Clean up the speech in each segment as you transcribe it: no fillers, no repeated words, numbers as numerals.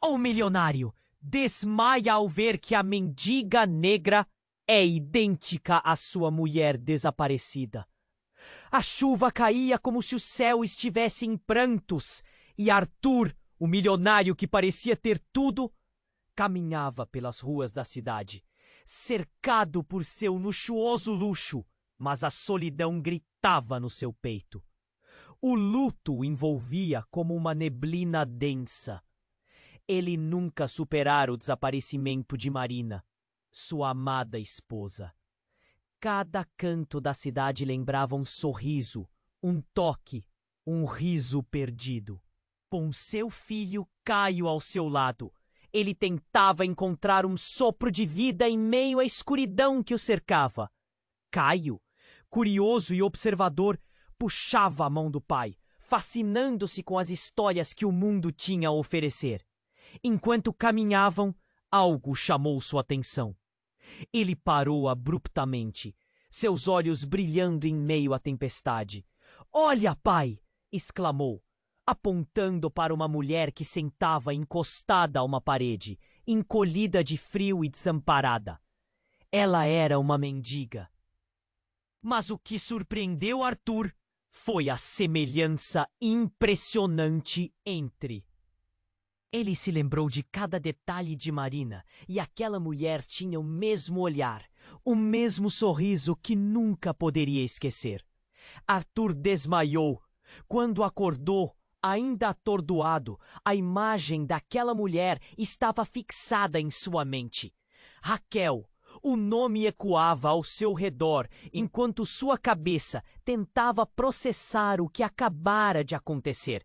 O milionário desmaia ao ver que a mendiga negra é idêntica à sua mulher desaparecida. A chuva caía como se o céu estivesse em prantos, e Arthur, o milionário que parecia ter tudo, caminhava pelas ruas da cidade, cercado por seu luxuoso luxo, mas a solidão gritava no seu peito. O luto o envolvia como uma neblina densa. Ele nunca superara o desaparecimento de Marina, sua amada esposa. Cada canto da cidade lembrava um sorriso, um toque, um riso perdido. Com seu filho Caio ao seu lado, ele tentava encontrar um sopro de vida em meio à escuridão que o cercava. Caio, curioso e observador, puxava a mão do pai, fascinando-se com as histórias que o mundo tinha a oferecer. Enquanto caminhavam, algo chamou sua atenção. Ele parou abruptamente, seus olhos brilhando em meio à tempestade. "Olha, pai!" exclamou, apontando para uma mulher que sentava encostada a uma parede, encolhida de frio e desamparada. Ela era uma mendiga. Mas o que surpreendeu Arthur foi a semelhança impressionante entre. Ele se lembrou de cada detalhe de Marina, e aquela mulher tinha o mesmo olhar, o mesmo sorriso que nunca poderia esquecer. Arthur desmaiou. Quando acordou, ainda atordoado, a imagem daquela mulher estava fixada em sua mente. Raquel. O nome ecoava ao seu redor, enquanto sua cabeça tentava processar o que acabara de acontecer.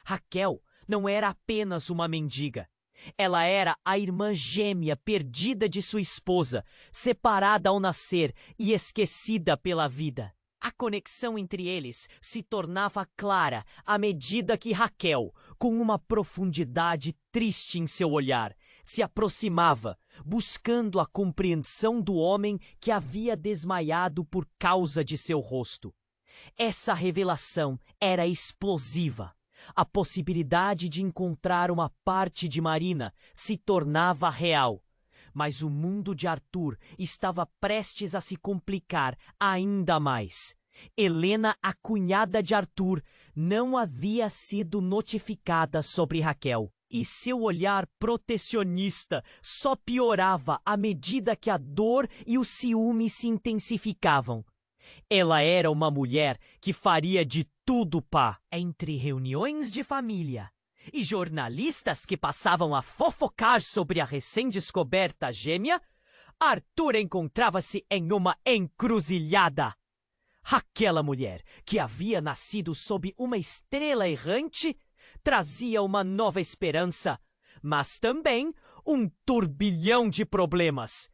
Raquel não era apenas uma mendiga. Ela era a irmã gêmea perdida de sua esposa, separada ao nascer e esquecida pela vida. A conexão entre eles se tornava clara à medida que Raquel, com uma profundidade triste em seu olhar, se aproximava, buscando a compreensão do homem que havia desmaiado por causa de seu rosto. Essa revelação era explosiva. A possibilidade de encontrar uma parte de Marina se tornava real. Mas o mundo de Arthur estava prestes a se complicar ainda mais. Helena, a cunhada de Arthur, não havia sido notificada sobre Raquel. E seu olhar protecionista só piorava à medida que a dor e o ciúme se intensificavam. Ela era uma mulher que faria de tudo pá. Entre reuniões de família e jornalistas que passavam a fofocar sobre a recém-descoberta gêmea, Arthur encontrava-se em uma encruzilhada. Aquela mulher, que havia nascido sob uma estrela errante, trazia uma nova esperança, mas também um turbilhão de problemas.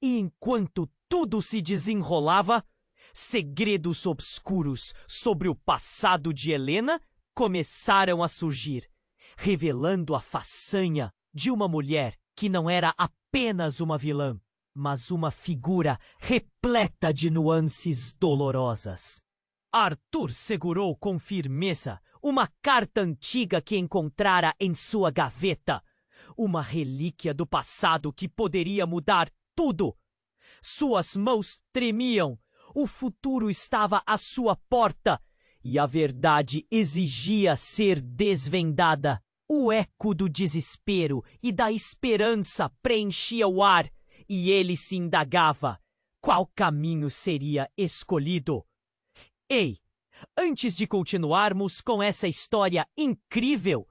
E enquanto tudo se desenrolava, segredos obscuros sobre o passado de Helena começaram a surgir, revelando a façanha de uma mulher que não era apenas uma vilã, mas uma figura repleta de nuances dolorosas. Arthur segurou com firmeza uma carta antiga que encontrara em sua gaveta, uma relíquia do passado que poderia mudar tudo. Suas mãos tremiam, o futuro estava à sua porta e a verdade exigia ser desvendada. O eco do desespero e da esperança preenchia o ar e ele se indagava: qual caminho seria escolhido? Ei, antes de continuarmos com essa história incrível,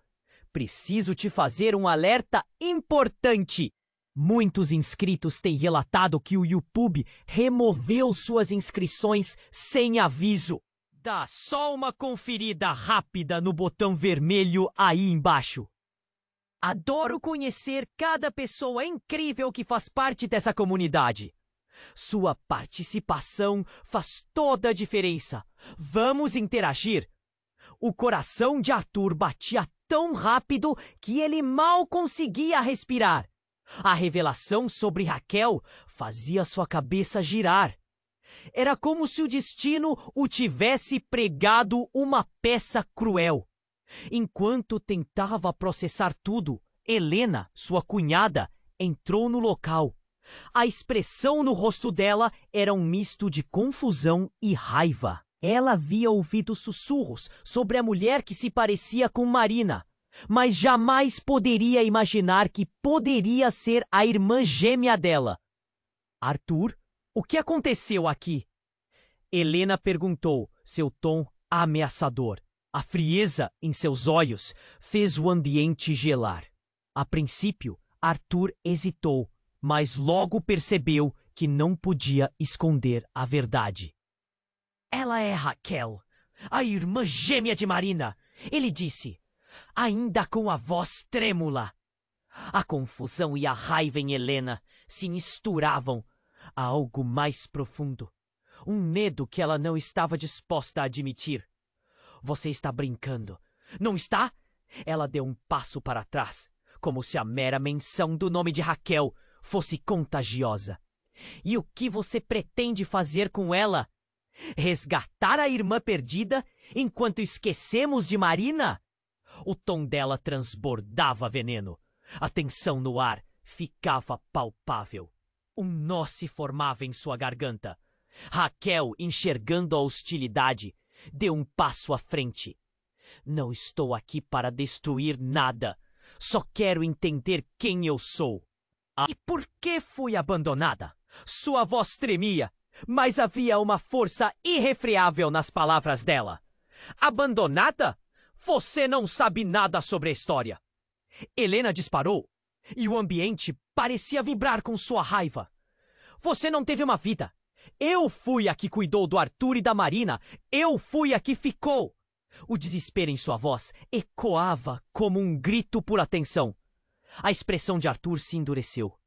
preciso te fazer um alerta importante. Muitos inscritos têm relatado que o YouTube removeu suas inscrições sem aviso. Dá só uma conferida rápida no botão vermelho aí embaixo. Adoro conhecer cada pessoa incrível que faz parte dessa comunidade. Sua participação faz toda a diferença. Vamos interagir. O coração de Arthur batia tão rápido que ele mal conseguia respirar. A revelação sobre Raquel fazia sua cabeça girar. Era como se o destino o tivesse pregado uma peça cruel. Enquanto tentava processar tudo, Helena, sua cunhada, entrou no local. A expressão no rosto dela era um misto de confusão e raiva. Ela havia ouvido sussurros sobre a mulher que se parecia com Marina, mas jamais poderia imaginar que poderia ser a irmã gêmea dela. Arthur, o que aconteceu aqui? Helena perguntou, seu tom ameaçador. A frieza em seus olhos fez o ambiente gelar. A princípio, Arthur hesitou, mas logo percebeu que não podia esconder a verdade. Ela é Raquel, a irmã gêmea de Marina, ele disse, ainda com a voz trêmula. A confusão e a raiva em Helena se misturavam a algo mais profundo. Um medo que ela não estava disposta a admitir. Você está brincando, não está? Ela deu um passo para trás, como se a mera menção do nome de Raquel fosse contagiosa. E o que você pretende fazer com ela? Resgatar a irmã perdida enquanto esquecemos de Marina? O tom dela transbordava veneno. A tensão no ar ficava palpável. Um nó se formava em sua garganta. Raquel, enxergando a hostilidade, deu um passo à frente. Não estou aqui para destruir nada. Só quero entender quem eu sou. E por que fui abandonada? Sua voz tremia, mas havia uma força irrefreável nas palavras dela. Abandonada? Você não sabe nada sobre a história. Helena disparou, e o ambiente parecia vibrar com sua raiva. Você não teve uma vida. Eu fui a que cuidou do Arthur e da Marina. Eu fui a que ficou. O desespero em sua voz ecoava como um grito por atenção. A expressão de Arthur se endureceu.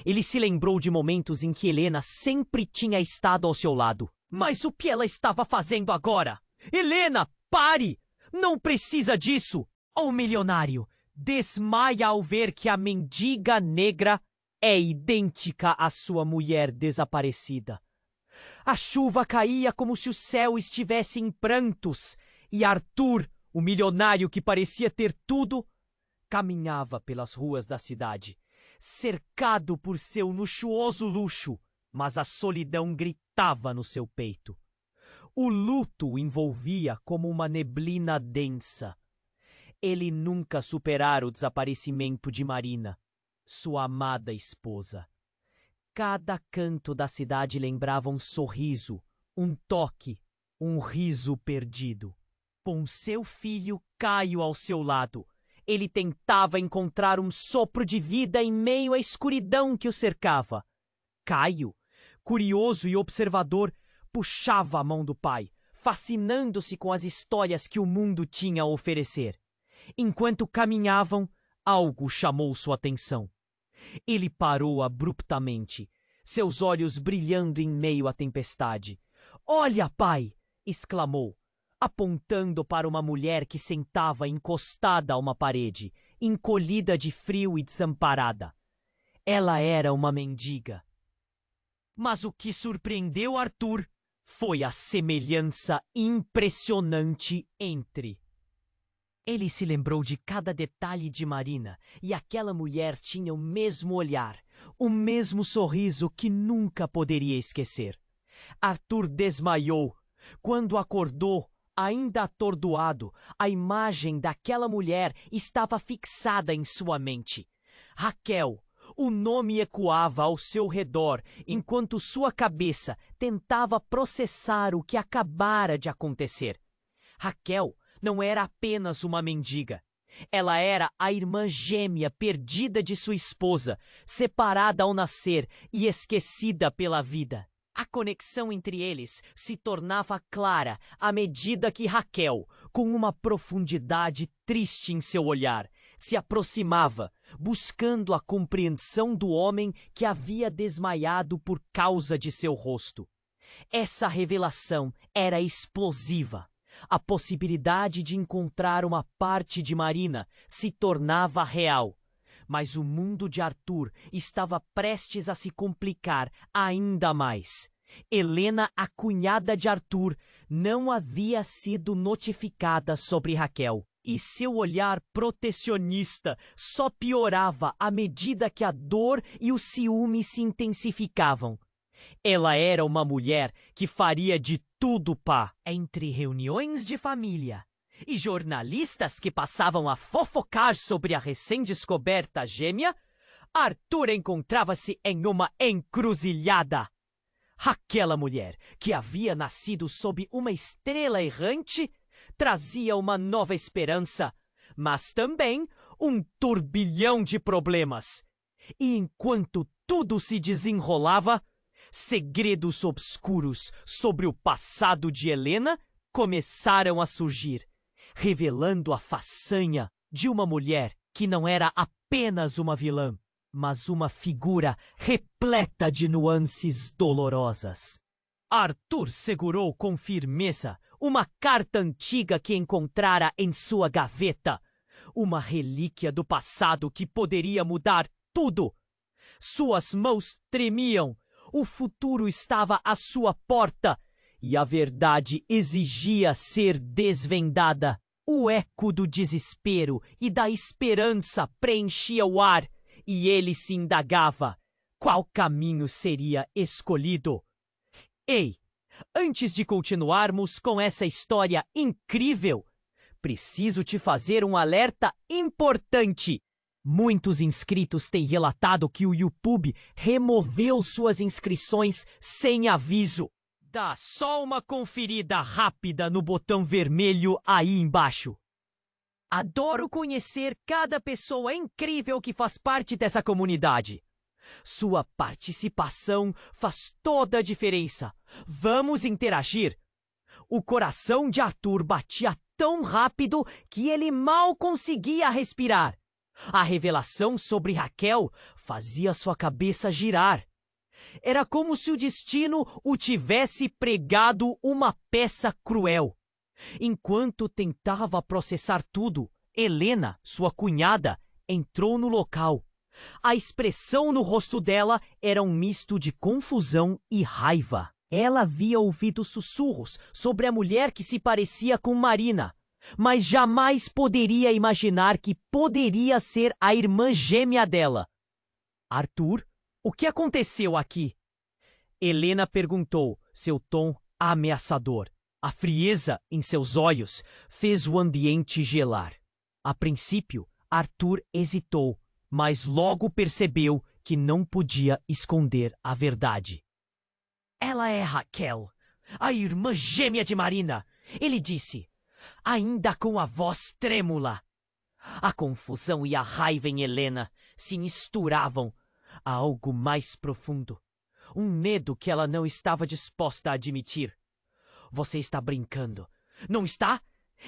Ele se lembrou de momentos em que Helena sempre tinha estado ao seu lado. Mas o que ela estava fazendo agora? Helena, pare! Não precisa disso! O milionário desmaia ao ver que a mendiga negra é idêntica à sua mulher desaparecida. A chuva caía como se o céu estivesse em prantos, e Arthur, o milionário que parecia ter tudo, caminhava pelas ruas da cidade, cercado por seu luxuoso luxo, mas a solidão gritava no seu peito. O luto o envolvia como uma neblina densa. Ele nunca superara o desaparecimento de Marina, sua amada esposa. Cada canto da cidade lembrava um sorriso, um toque, um riso perdido. Com seu filho Caio ao seu lado, ele tentava encontrar um sopro de vida em meio à escuridão que o cercava. Caio, curioso e observador, puxava a mão do pai, fascinando-se com as histórias que o mundo tinha a oferecer. Enquanto caminhavam, algo chamou sua atenção. Ele parou abruptamente, seus olhos brilhando em meio à tempestade. "Olha, pai!" exclamou, apontando para uma mulher que sentava encostada a uma parede, encolhida de frio e desamparada. Ela era uma mendiga. Mas o que surpreendeu Arthur foi a semelhança impressionante entre. Ele se lembrou de cada detalhe de Marina, e aquela mulher tinha o mesmo olhar, o mesmo sorriso que nunca poderia esquecer. Arthur desmaiou. Quando acordou, ainda atordoado, a imagem daquela mulher estava fixada em sua mente. Raquel. O nome ecoava ao seu redor, enquanto sua cabeça tentava processar o que acabara de acontecer. Raquel não era apenas uma mendiga. Ela era a irmã gêmea perdida de sua esposa, separada ao nascer e esquecida pela vida. A conexão entre eles se tornava clara à medida que Raquel, com uma profundidade triste em seu olhar, se aproximava, buscando a compreensão do homem que havia desmaiado por causa de seu rosto. Essa revelação era explosiva. A possibilidade de encontrar uma parte de Marina se tornava real. Mas o mundo de Arthur estava prestes a se complicar ainda mais. Helena, a cunhada de Arthur, não havia sido notificada sobre Raquel. E seu olhar protecionista só piorava à medida que a dor e o ciúme se intensificavam. Ela era uma mulher que faria de tudo entre reuniões de família e jornalistas que passavam a fofocar sobre a recém-descoberta gêmea, Arthur encontrava-se em uma encruzilhada. Aquela mulher, que havia nascido sob uma estrela errante, trazia uma nova esperança, mas também um turbilhão de problemas. E enquanto tudo se desenrolava, segredos obscuros sobre o passado de Helena começaram a surgir, revelando a façanha de uma mulher que não era apenas uma vilã, mas uma figura repleta de nuances dolorosas. Arthur segurou com firmeza uma carta antiga que encontrara em sua gaveta, uma relíquia do passado que poderia mudar tudo. Suas mãos tremiam, o futuro estava à sua porta e a verdade exigia ser desvendada. O eco do desespero e da esperança preenchia o ar e ele se indagava: qual caminho seria escolhido? Ei, antes de continuarmos com essa história incrível, preciso te fazer um alerta importante. Muitos inscritos têm relatado que o YouTube removeu suas inscrições sem aviso. Dá só uma conferida rápida no botão vermelho aí embaixo. Adoro conhecer cada pessoa incrível que faz parte dessa comunidade. Sua participação faz toda a diferença. Vamos interagir. O coração de Arthur batia tão rápido que ele mal conseguia respirar. A revelação sobre Raquel fazia sua cabeça girar. Era como se o destino o tivesse pregado uma peça cruel. Enquanto tentava processar tudo, Helena, sua cunhada, entrou no local. A expressão no rosto dela era um misto de confusão e raiva. Ela havia ouvido sussurros sobre a mulher que se parecia com Marina, mas jamais poderia imaginar que poderia ser a irmã gêmea dela. Arthur, o que aconteceu aqui? Helena perguntou, seu tom ameaçador. A frieza em seus olhos fez o ambiente gelar. A princípio, Arthur hesitou, mas logo percebeu que não podia esconder a verdade. Ela é Raquel, a irmã gêmea de Marina, ele disse, ainda com a voz trêmula. A confusão e a raiva em Helena se misturavam a algo mais profundo, um medo que ela não estava disposta a admitir. Você está brincando, não está?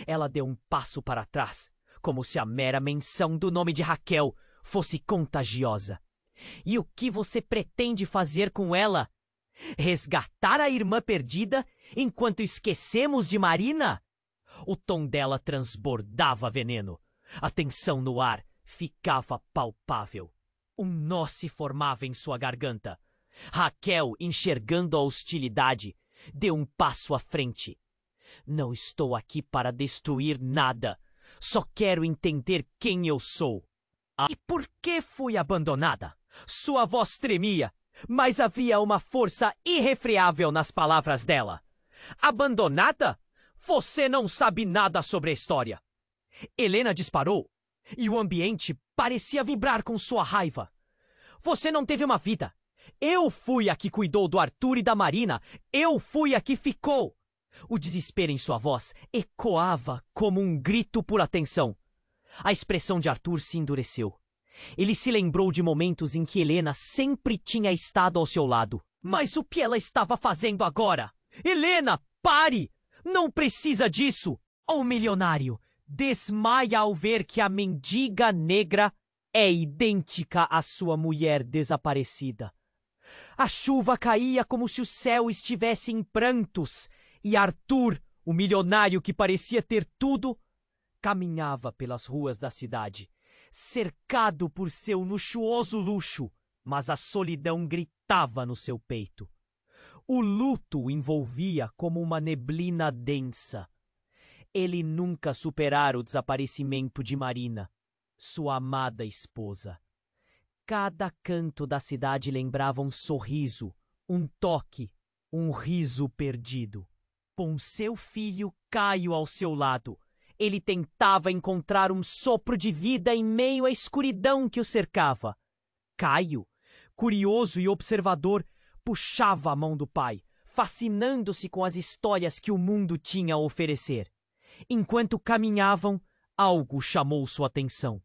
Ela deu um passo para trás, como se a mera menção do nome de Raquel fosse contagiosa. E o que você pretende fazer com ela? Resgatar a irmã perdida enquanto esquecemos de Marina? O tom dela transbordava veneno. A tensão no ar ficava palpável. Um nó se formava em sua garganta. Raquel, enxergando a hostilidade, deu um passo à frente. Não estou aqui para destruir nada. Só quero entender quem eu sou. E por que fui abandonada? Sua voz tremia, mas havia uma força irrefreável nas palavras dela. Abandonada? Você não sabe nada sobre a história. Helena disparou, e o ambiente parecia vibrar com sua raiva. Você não teve uma vida. Eu fui a que cuidou do Arthur e da Marina. Eu fui a que ficou. O desespero em sua voz ecoava como um grito por atenção. A expressão de Arthur se endureceu. Ele se lembrou de momentos em que Helena sempre tinha estado ao seu lado. Mas o que ela estava fazendo agora? Helena, pare! Não precisa disso! O milionário desmaia ao ver que a mendiga negra é idêntica à sua mulher desaparecida. A chuva caía como se o céu estivesse em prantos, e Arthur, o milionário que parecia ter tudo, caminhava pelas ruas da cidade, cercado por seu luxuoso luxo, mas a solidão gritava no seu peito. O luto o envolvia como uma neblina densa. Ele nunca superara o desaparecimento de Marina, sua amada esposa. Cada canto da cidade lembrava um sorriso, um toque, um riso perdido. Com seu filho Caio ao seu lado, ele tentava encontrar um sopro de vida em meio à escuridão que o cercava. Caio, curioso e observador, puxava a mão do pai, fascinando-se com as histórias que o mundo tinha a oferecer. Enquanto caminhavam, algo chamou sua atenção.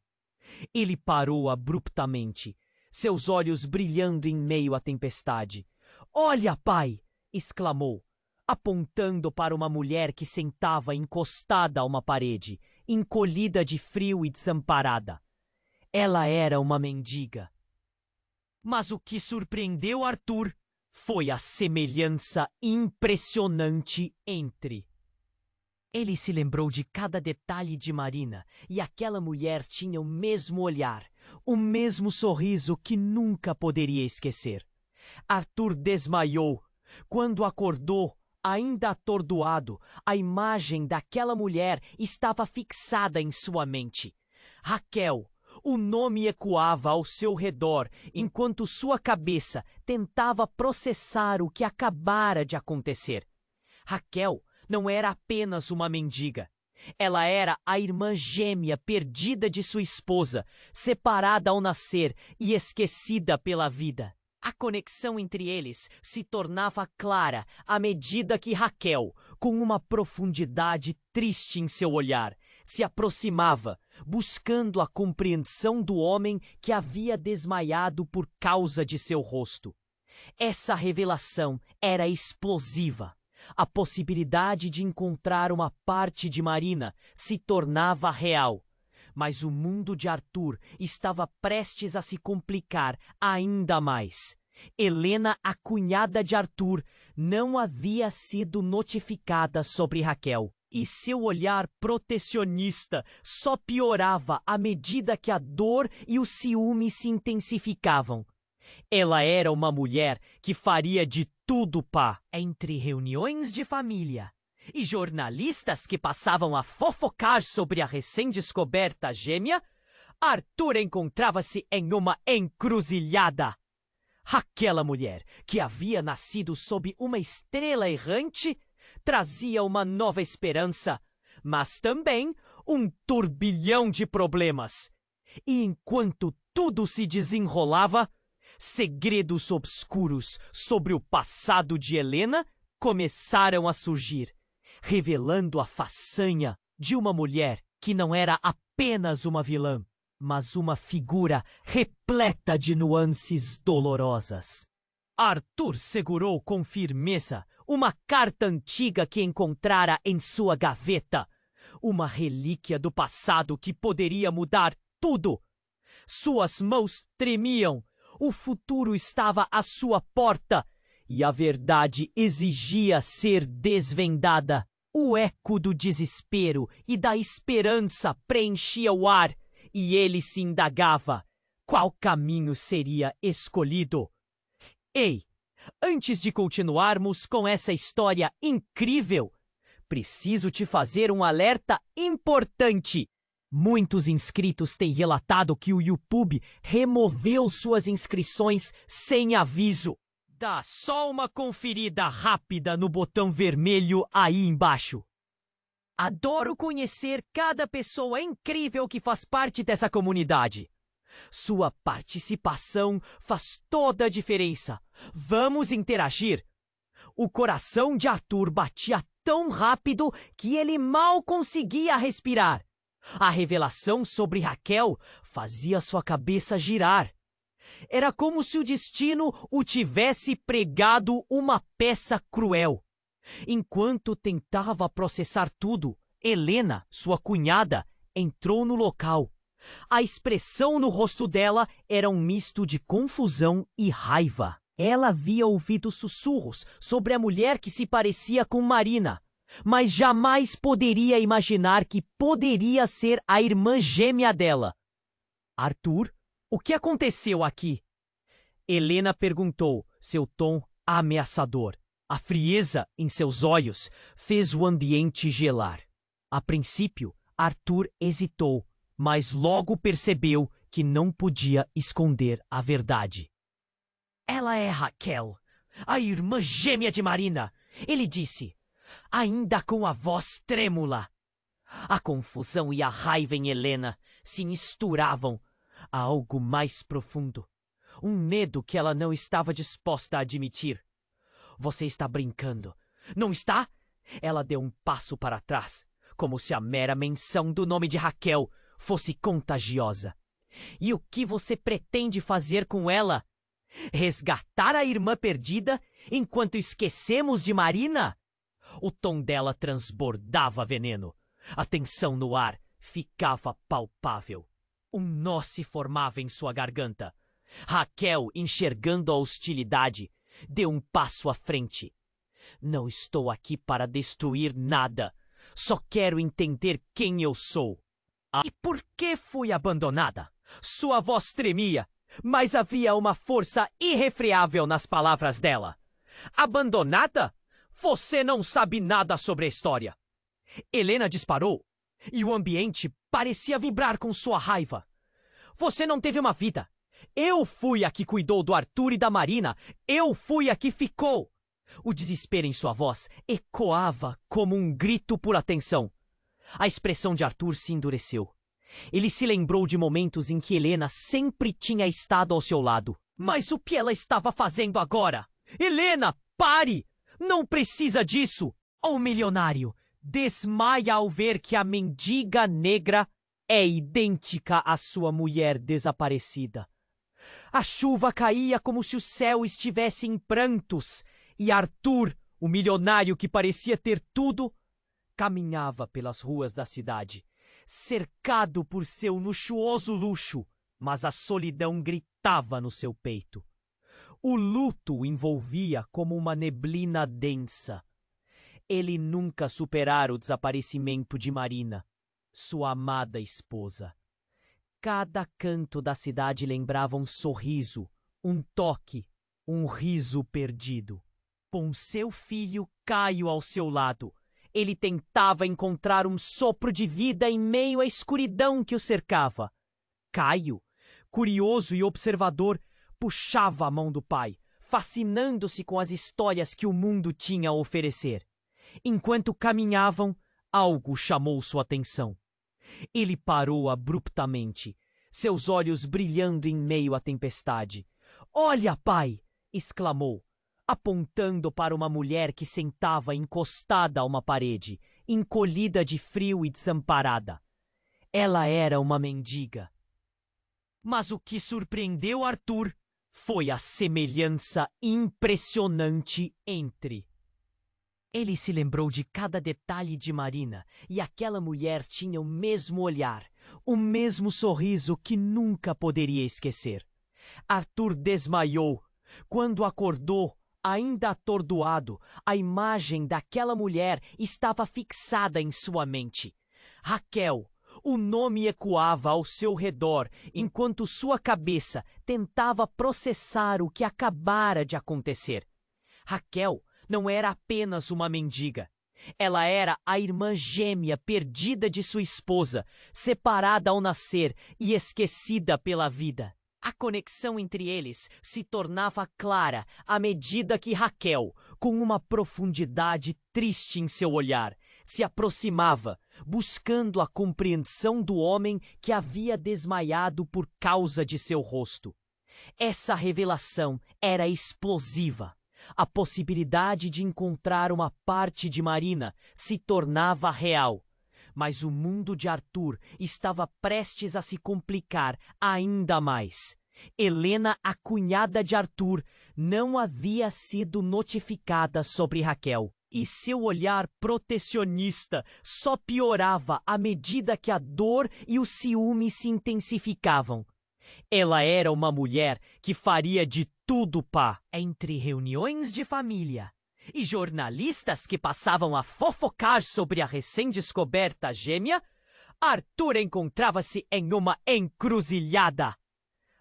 Ele parou abruptamente, seus olhos brilhando em meio à tempestade. "Olha, pai!" exclamou, apontando para uma mulher que sentava encostada a uma parede, encolhida de frio e desamparada. Ela era uma mendiga. Mas o que surpreendeu Arthur foi a semelhança impressionante entre. Ele se lembrou de cada detalhe de Marina, e aquela mulher tinha o mesmo olhar, o mesmo sorriso que nunca poderia esquecer. Arthur desmaiou. Quando acordou, ainda atordoado, a imagem daquela mulher estava fixada em sua mente. Raquel. O nome ecoava ao seu redor, enquanto sua cabeça tentava processar o que acabara de acontecer. Raquel não era apenas uma mendiga. Ela era a irmã gêmea perdida de sua esposa, separada ao nascer e esquecida pela vida. A conexão entre eles se tornava clara à medida que Raquel, com uma profundidade triste em seu olhar, se aproximava, buscando a compreensão do homem que havia desmaiado por causa de seu rosto. Essa revelação era explosiva. A possibilidade de encontrar uma parte de Marina se tornava real. Mas o mundo de Arthur estava prestes a se complicar ainda mais. Helena, a cunhada de Arthur, não havia sido notificada sobre Raquel. E seu olhar protecionista só piorava à medida que a dor e o ciúme se intensificavam. Ela era uma mulher que faria de tudo pá. Entre reuniões de família e jornalistas que passavam a fofocar sobre a recém-descoberta gêmea, Arthur encontrava-se em uma encruzilhada. Aquela mulher, que havia nascido sob uma estrela errante, trazia uma nova esperança, mas também um turbilhão de problemas. E enquanto tudo se desenrolava, segredos obscuros sobre o passado de Helena começaram a surgir, revelando a façanha de uma mulher que não era apenas uma vilã, mas uma figura repleta de nuances dolorosas. Arthur segurou com firmeza uma carta antiga que encontrara em sua gaveta, uma relíquia do passado que poderia mudar tudo. Suas mãos tremiam, o futuro estava à sua porta e a verdade exigia ser desvendada. O eco do desespero e da esperança preenchia o ar e ele se indagava: qual caminho seria escolhido? Ei! Antes de continuarmos com essa história incrível, preciso te fazer um alerta importante. Muitos inscritos têm relatado que o YouTube removeu suas inscrições sem aviso. Dá só uma conferida rápida no botão vermelho aí embaixo. Adoro conhecer cada pessoa incrível que faz parte dessa comunidade. Sua participação faz toda a diferença. Vamos interagir. O coração de Arthur batia tão rápido que ele mal conseguia respirar. A revelação sobre Raquel fazia sua cabeça girar. Era como se o destino o tivesse pregado uma peça cruel. Enquanto tentava processar tudo, Helena, sua cunhada, entrou no local. A expressão no rosto dela era um misto de confusão e raiva. Ela havia ouvido sussurros sobre a mulher que se parecia com Marina, mas jamais poderia imaginar que poderia ser a irmã gêmea dela. Arthur, o que aconteceu aqui? Helena perguntou, seu tom ameaçador. A frieza em seus olhos fez o ambiente gelar. A princípio, Arthur hesitou, mas logo percebeu que não podia esconder a verdade. Ela é Raquel, a irmã gêmea de Marina, ele disse, ainda com a voz trêmula. A confusão e a raiva em Helena se misturavam a algo mais profundo. Um medo que ela não estava disposta a admitir. Você está brincando, não está? Ela deu um passo para trás, como se a mera menção do nome de Raquel fosse contagiosa. E o que você pretende fazer com ela? Resgatar a irmã perdida enquanto esquecemos de Marina? O tom dela transbordava veneno. A tensão no ar ficava palpável. Um nó se formava em sua garganta. Raquel, enxergando a hostilidade, deu um passo à frente. Não estou aqui para destruir nada. Só quero entender quem eu sou. E por que fui abandonada? Sua voz tremia, mas havia uma força irrefreável nas palavras dela. Abandonada? Você não sabe nada sobre a história. Helena disparou, e o ambiente parecia vibrar com sua raiva. Você não teve uma vida. Eu fui a que cuidou do Arthur e da Marina. Eu fui a que ficou. O desespero em sua voz ecoava como um grito por atenção. A expressão de Arthur se endureceu. Ele se lembrou de momentos em que Helena sempre tinha estado ao seu lado. Mas o que ela estava fazendo agora? Helena, pare! Não precisa disso! O milionário desmaia ao ver que a mendiga negra é idêntica à sua mulher desaparecida. A chuva caía como se o céu estivesse em prantos, e Arthur, o milionário que parecia ter tudo, caminhava pelas ruas da cidade, cercado por seu luxuoso luxo, mas a solidão gritava no seu peito. O luto o envolvia como uma neblina densa. Ele nunca superara o desaparecimento de Marina, sua amada esposa. Cada canto da cidade lembrava um sorriso, um toque, um riso perdido. Com seu filho Caio ao seu lado, ele tentava encontrar um sopro de vida em meio à escuridão que o cercava. Caio, curioso e observador, puxava a mão do pai, fascinando-se com as histórias que o mundo tinha a oferecer. Enquanto caminhavam, algo chamou sua atenção. Ele parou abruptamente, seus olhos brilhando em meio à tempestade. "Olha, pai!" exclamou, apontando para uma mulher que sentava encostada a uma parede, encolhida de frio e desamparada. Ela era uma mendiga. Mas o que surpreendeu Arthur foi a semelhança impressionante entre. Ele se lembrou de cada detalhe de Marina, e aquela mulher tinha o mesmo olhar, o mesmo sorriso que nunca poderia esquecer. Arthur desmaiou. Quando acordou, ainda atordoado, a imagem daquela mulher estava fixada em sua mente. Raquel. O nome ecoava ao seu redor, enquanto sua cabeça tentava processar o que acabara de acontecer. Raquel não era apenas uma mendiga. Ela era a irmã gêmea perdida de sua esposa, separada ao nascer e esquecida pela vida. A conexão entre eles se tornava clara à medida que Raquel, com uma profundidade triste em seu olhar, se aproximava, buscando a compreensão do homem que havia desmaiado por causa de seu rosto. Essa revelação era explosiva. A possibilidade de encontrar uma parte de Marina se tornava real. Mas o mundo de Arthur estava prestes a se complicar ainda mais. Helena, a cunhada de Arthur, não havia sido notificada sobre Raquel. E seu olhar protecionista só piorava à medida que a dor e o ciúme se intensificavam. Ela era uma mulher que faria de tudo pá. Entre reuniões de família e jornalistas que passavam a fofocar sobre a recém-descoberta gêmea, Arthur encontrava-se em uma encruzilhada.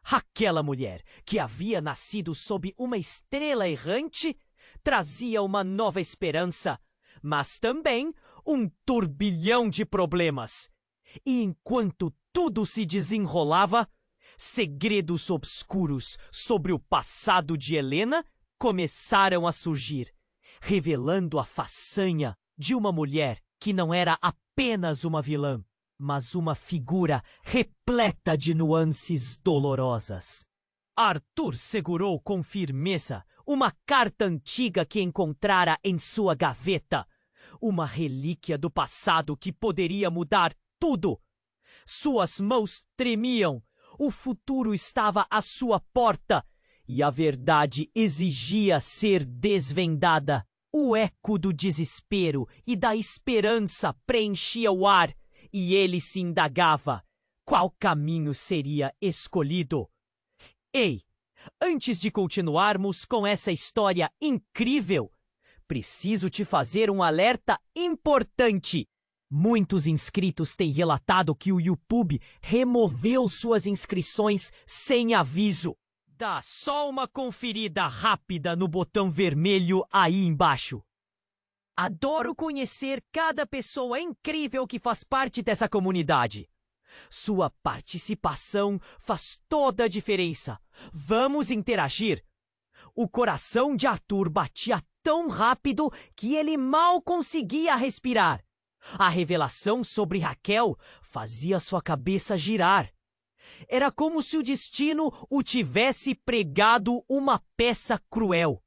Aquela mulher, que havia nascido sob uma estrela errante, trazia uma nova esperança, mas também um turbilhão de problemas. E enquanto tudo se desenrolava, segredos obscuros sobre o passado de Helena começaram a surgir, revelando a façanha de uma mulher que não era apenas uma vilã, mas uma figura repleta de nuances dolorosas. Arthur segurou com firmeza uma carta antiga que encontrara em sua gaveta, uma relíquia do passado que poderia mudar tudo. Suas mãos tremiam, o futuro estava à sua porta e a verdade exigia ser desvendada. O eco do desespero e da esperança preenchia o ar e ele se indagava: qual caminho seria escolhido? Ei, antes de continuarmos com essa história incrível, preciso te fazer um alerta importante. Muitos inscritos têm relatado que o YouTube removeu suas inscrições sem aviso. Dá só uma conferida rápida no botão vermelho aí embaixo. Adoro conhecer cada pessoa incrível que faz parte dessa comunidade. Sua participação faz toda a diferença. Vamos interagir. O coração de Arthur batia tão rápido que ele mal conseguia respirar. A revelação sobre Raquel fazia sua cabeça girar. Era como se o destino o tivesse pregado uma peça cruel.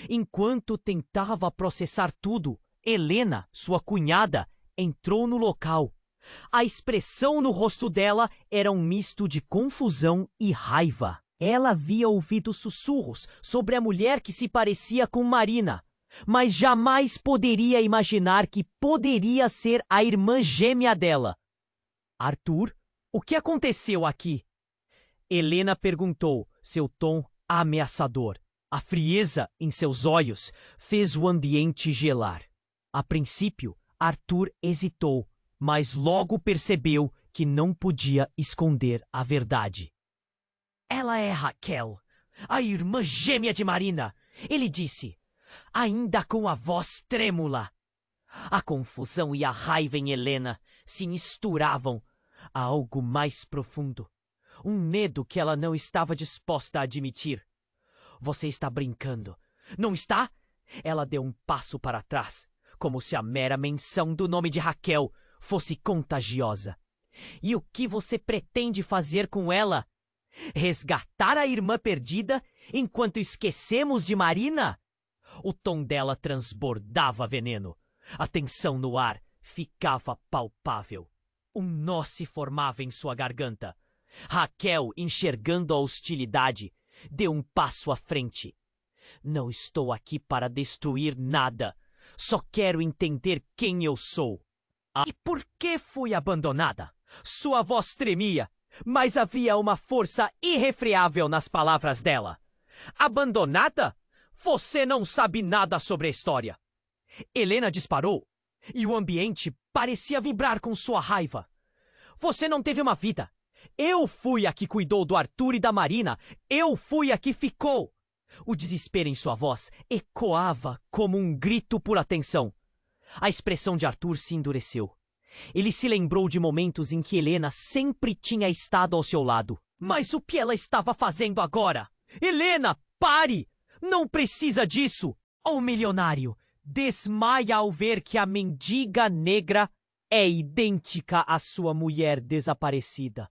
Enquanto tentava processar tudo, Helena, sua cunhada, entrou no local. A expressão no rosto dela era um misto de confusão e raiva. Ela havia ouvido sussurros sobre a mulher que se parecia com Marina, mas jamais poderia imaginar que poderia ser a irmã gêmea dela. Arthur, o que aconteceu aqui? Helena perguntou, seu tom ameaçador. A frieza em seus olhos fez o ambiente gelar. A princípio, Arthur hesitou, mas logo percebeu que não podia esconder a verdade. Ela é Raquel, a irmã gêmea de Marina, ele disse, ainda com a voz trêmula. A confusão e a raiva em Helena se misturavam a algo mais profundo, um medo que ela não estava disposta a admitir. Você está brincando, não está? Ela deu um passo para trás, como se a mera menção do nome de Raquel fosse contagiosa. E o que você pretende fazer com ela? Resgatar a irmã perdida enquanto esquecemos de Marina? O tom dela transbordava veneno. A tensão no ar ficava palpável. Um nó se formava em sua garganta. Raquel, enxergando a hostilidade, deu um passo à frente. Não estou aqui para destruir nada. Só quero entender quem eu sou. E por que fui abandonada? Sua voz tremia, mas havia uma força irrefreável nas palavras dela. Abandonada? Você não sabe nada sobre a história. Helena disparou, e o ambiente parecia vibrar com sua raiva. Você não teve uma vida. Eu fui a que cuidou do Arthur e da Marina. Eu fui a que ficou. O desespero em sua voz ecoava como um grito por atenção. A expressão de Arthur se endureceu. Ele se lembrou de momentos em que Helena sempre tinha estado ao seu lado. Mas o que ela estava fazendo agora? Helena, pare! Não precisa disso! O milionário desmaia ao ver que a mendiga negra é idêntica à sua mulher desaparecida.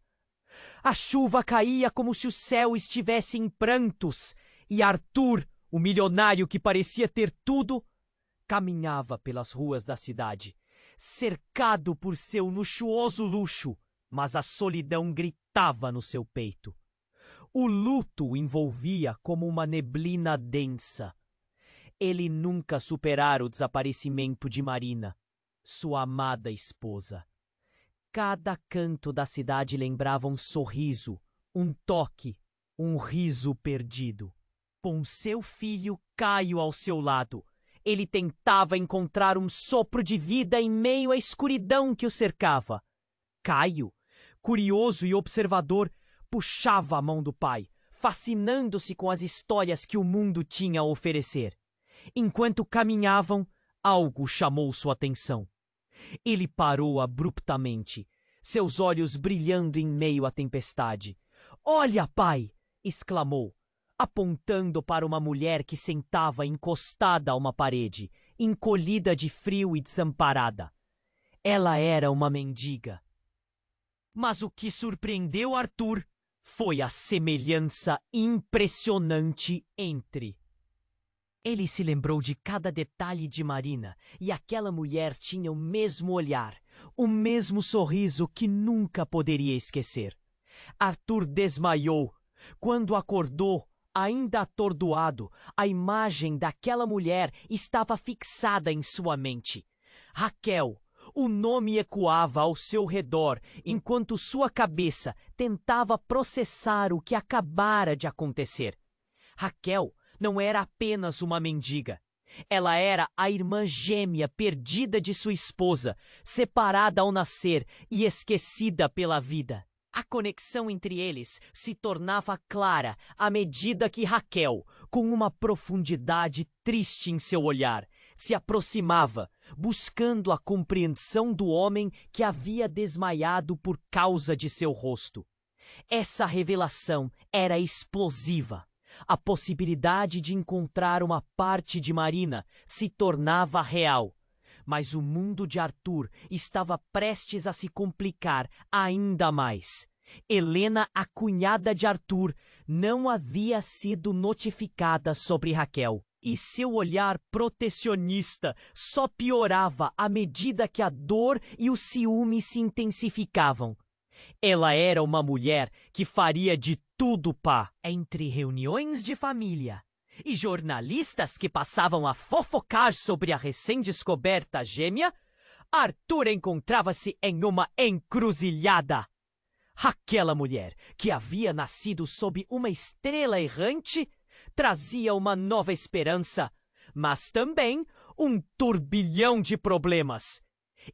A chuva caía como se o céu estivesse em prantos, e Arthur, o milionário que parecia ter tudo, caminhava pelas ruas da cidade, cercado por seu luxuoso luxo, mas a solidão gritava no seu peito. O luto o envolvia como uma neblina densa. Ele nunca superara o desaparecimento de Marina, sua amada esposa. Cada canto da cidade lembrava um sorriso, um toque, um riso perdido. Com seu filho Caio ao seu lado, ele tentava encontrar um sopro de vida em meio à escuridão que o cercava. Caio, curioso e observador, puxava a mão do pai, fascinando-se com as histórias que o mundo tinha a oferecer. Enquanto caminhavam, Algo chamou sua atenção. Ele parou abruptamente, seus olhos brilhando em meio à tempestade. "Olha, pai!" exclamou, apontando para uma mulher que sentava encostada a uma parede, encolhida de frio e desamparada. Ela era uma mendiga. Mas o que surpreendeu Arthur foi a semelhança impressionante entre. Ele se lembrou de cada detalhe de Marina, e aquela mulher tinha o mesmo olhar, o mesmo sorriso que nunca poderia esquecer. Arthur desmaiou. Quando acordou, ainda atordoado, a imagem daquela mulher estava fixada em sua mente. Raquel. O nome ecoava ao seu redor, enquanto sua cabeça tentava processar o que acabara de acontecer. Raquel não era apenas uma mendiga. Ela era a irmã gêmea perdida de sua esposa, separada ao nascer e esquecida pela vida. A conexão entre eles se tornava clara à medida que Raquel, com uma profundidade triste em seu olhar, se aproximava, buscando a compreensão do homem que havia desmaiado por causa de seu rosto. Essa revelação era explosiva. A possibilidade de encontrar uma parte de Marina se tornava real. Mas o mundo de Arthur estava prestes a se complicar ainda mais. Helena, a cunhada de Arthur, não havia sido notificada sobre Raquel. E seu olhar protecionista só piorava à medida que a dor e o ciúme se intensificavam. Ela era uma mulher que faria de tudo pá. Entre reuniões de família e jornalistas que passavam a fofocar sobre a recém-descoberta gêmea, Arthur encontrava-se em uma encruzilhada. Aquela mulher, que havia nascido sob uma estrela errante, trazia uma nova esperança, mas também um turbilhão de problemas.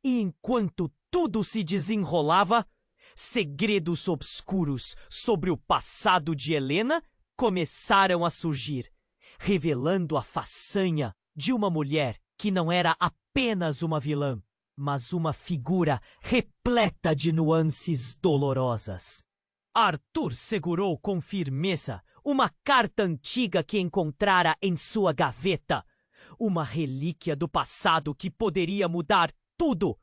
E enquanto tudo se desenrolava, segredos obscuros sobre o passado de Helena começaram a surgir, revelando a façanha de uma mulher que não era apenas uma vilã, mas uma figura repleta de nuances dolorosas. Arthur segurou com firmeza uma carta antiga que encontrara em sua gaveta, uma relíquia do passado que poderia mudar tudo.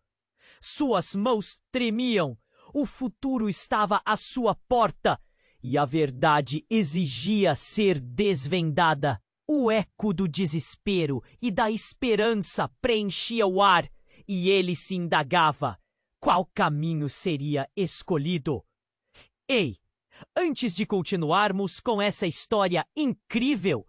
Suas mãos tremiam, o futuro estava à sua porta e a verdade exigia ser desvendada. O eco do desespero e da esperança preenchia o ar e ele se indagava: qual caminho seria escolhido? Ei! Antes de continuarmos com essa história incrível,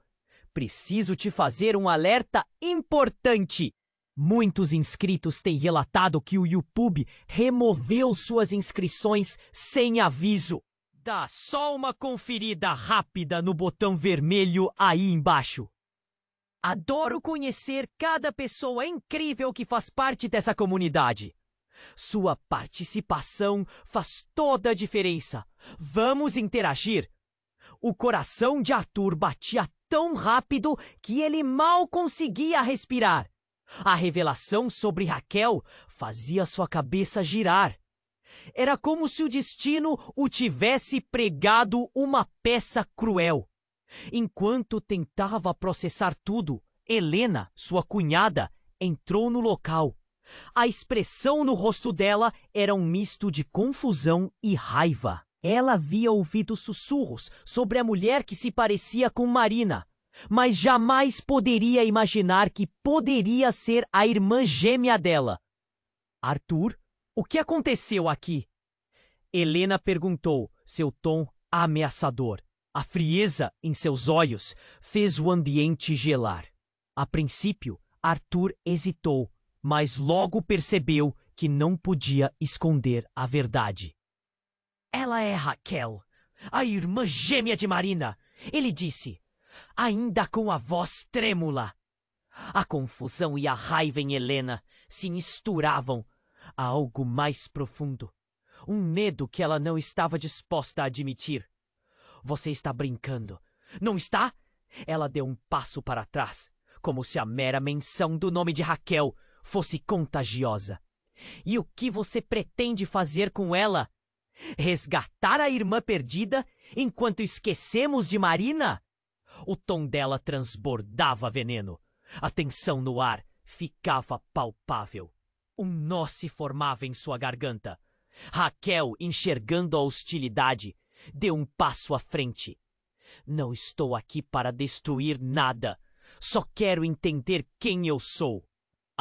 preciso te fazer um alerta importante. Muitos inscritos têm relatado que o YouTube removeu suas inscrições sem aviso. Dá só uma conferida rápida no botão vermelho aí embaixo. Adoro conhecer cada pessoa incrível que faz parte dessa comunidade. Sua participação faz toda a diferença. Vamos interagir. O coração de Arthur batia tão rápido que ele mal conseguia respirar. A revelação sobre Raquel fazia sua cabeça girar. Era como se o destino o tivesse pregado uma peça cruel. Enquanto tentava processar tudo, Helena, sua cunhada, entrou no local. A expressão no rosto dela era um misto de confusão e raiva. Ela havia ouvido sussurros sobre a mulher que se parecia com Marina, mas jamais poderia imaginar que poderia ser a irmã gêmea dela. Arthur, o que aconteceu aqui? Helena perguntou, seu tom ameaçador. A frieza em seus olhos fez o ambiente gelar. A princípio, Arthur hesitou, mas logo percebeu que não podia esconder a verdade. Ela é Raquel, a irmã gêmea de Marina, ele disse, ainda com a voz trêmula. A confusão e a raiva em Helena se misturavam a algo mais profundo, um medo que ela não estava disposta a admitir. Você está brincando, não está? Ela deu um passo para trás, como se a mera menção do nome de Raquel fosse contagiosa. E o que você pretende fazer com ela? Resgatar a irmã perdida enquanto esquecemos de Marina? O tom dela transbordava veneno. A tensão no ar ficava palpável. Um nó se formava em sua garganta. Raquel, enxergando a hostilidade, deu um passo à frente. Não estou aqui para destruir nada. Só quero entender quem eu sou.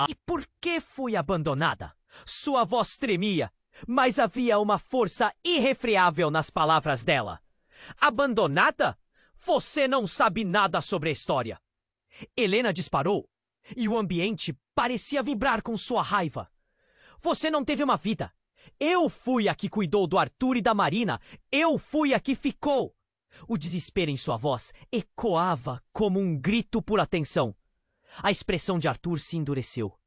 E por que fui abandonada? Sua voz tremia, mas havia uma força irrefreável nas palavras dela. Abandonada? Você não sabe nada sobre a história. Helena disparou, e o ambiente parecia vibrar com sua raiva. Você não teve uma vida. Eu fui a que cuidou do Arthur e da Marina. Eu fui a que ficou. O desespero em sua voz ecoava como um grito por atenção. A expressão de Arthur se endureceu.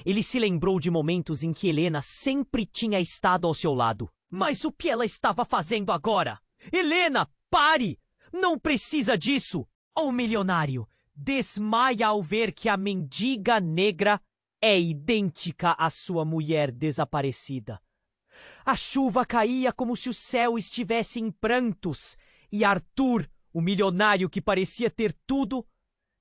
Ele se lembrou de momentos em que Helena sempre tinha estado ao seu lado. Mas o que ela estava fazendo agora? Helena, pare! Não precisa disso! O milionário desmaia ao ver que a mendiga negra é idêntica à sua mulher desaparecida. A chuva caía como se o céu estivesse em prantos, e Arthur, o milionário que parecia ter tudo,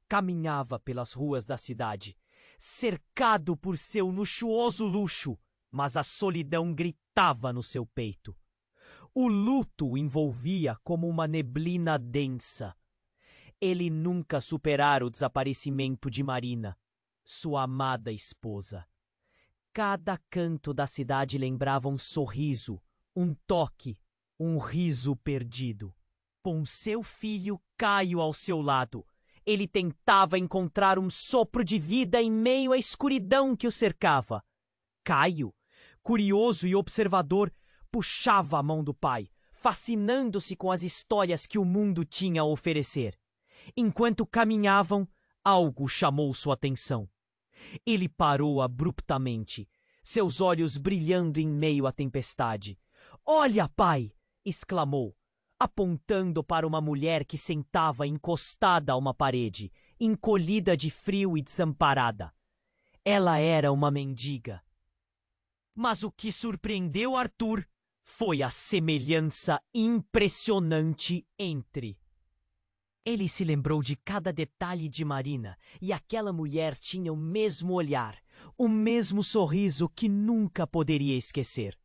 caminhava pelas ruas da cidade, cercado por seu luxuoso luxo, mas a solidão gritava no seu peito. O luto o envolvia como uma neblina densa. Ele nunca superara o desaparecimento de Marina, sua amada esposa. Cada canto da cidade lembrava um sorriso, um toque, um riso perdido. Com seu filho Caio ao seu lado, ele tentava encontrar um sopro de vida em meio à escuridão que o cercava. Caio, curioso e observador, puxava a mão do pai, fascinando-se com as histórias que o mundo tinha a oferecer. Enquanto caminhavam, algo chamou sua atenção. Ele parou abruptamente, seus olhos brilhando em meio à tempestade. "Olha, pai!" exclamou, apontando para uma mulher que sentava encostada a uma parede, encolhida de frio e desamparada. Ela era uma mendiga. Mas o que surpreendeu Arthur foi a semelhança impressionante entre. Ele se lembrou de cada detalhe de Marina, e aquela mulher tinha o mesmo olhar, o mesmo sorriso que nunca poderia esquecer.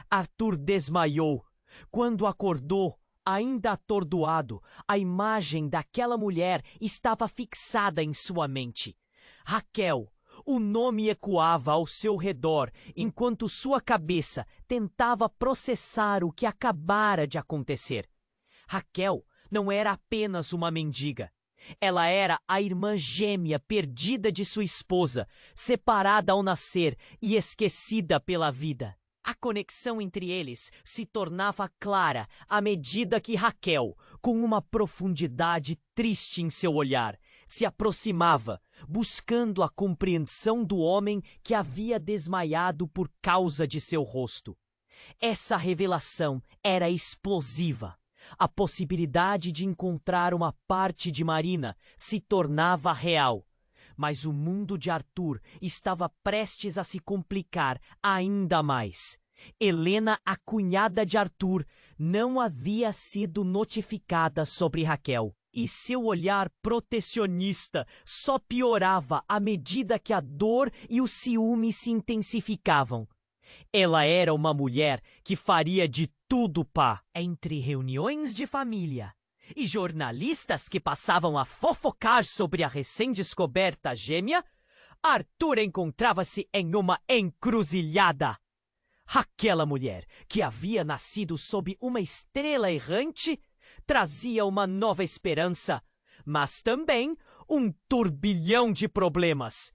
Arthur desmaiou. Quando acordou, ainda atordoado, a imagem daquela mulher estava fixada em sua mente. Raquel. O nome ecoava ao seu redor, enquanto sua cabeça tentava processar o que acabara de acontecer. Raquel não era apenas uma mendiga. Ela era a irmã gêmea perdida de sua esposa, separada ao nascer e esquecida pela vida. A conexão entre eles se tornava clara à medida que Raquel, com uma profundidade triste em seu olhar, se aproximava, buscando a compreensão do homem que havia desmaiado por causa de seu rosto. Essa revelação era explosiva. A possibilidade de encontrar uma parte de Marina se tornava real. Mas o mundo de Arthur estava prestes a se complicar ainda mais. Helena, a cunhada de Arthur, não havia sido notificada sobre Raquel. E seu olhar protecionista só piorava à medida que a dor e o ciúme se intensificavam. Ela era uma mulher que faria de tudo pá. Entre reuniões de família e jornalistas que passavam a fofocar sobre a recém-descoberta gêmea, Arthur encontrava-se em uma encruzilhada. Aquela mulher, que havia nascido sob uma estrela errante, trazia uma nova esperança, mas também um turbilhão de problemas.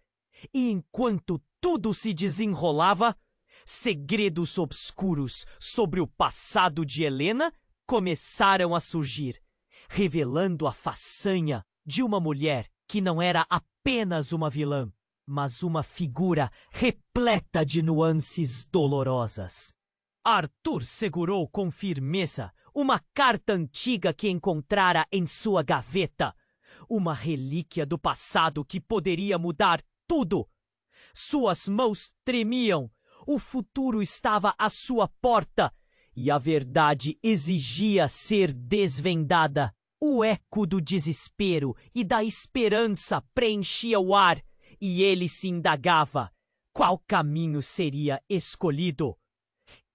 E enquanto tudo se desenrolava, segredos obscuros sobre o passado de Helena começaram a surgir, revelando a façanha de uma mulher que não era apenas uma vilã, mas uma figura repleta de nuances dolorosas. Arthur segurou com firmeza uma carta antiga que encontrara em sua gaveta, Uma relíquia do passado que poderia mudar tudo. Suas mãos tremiam. O futuro estava à sua porta e a verdade exigia ser desvendada. O eco do desespero e da esperança preenchia o ar e ele se indagava: qual caminho seria escolhido?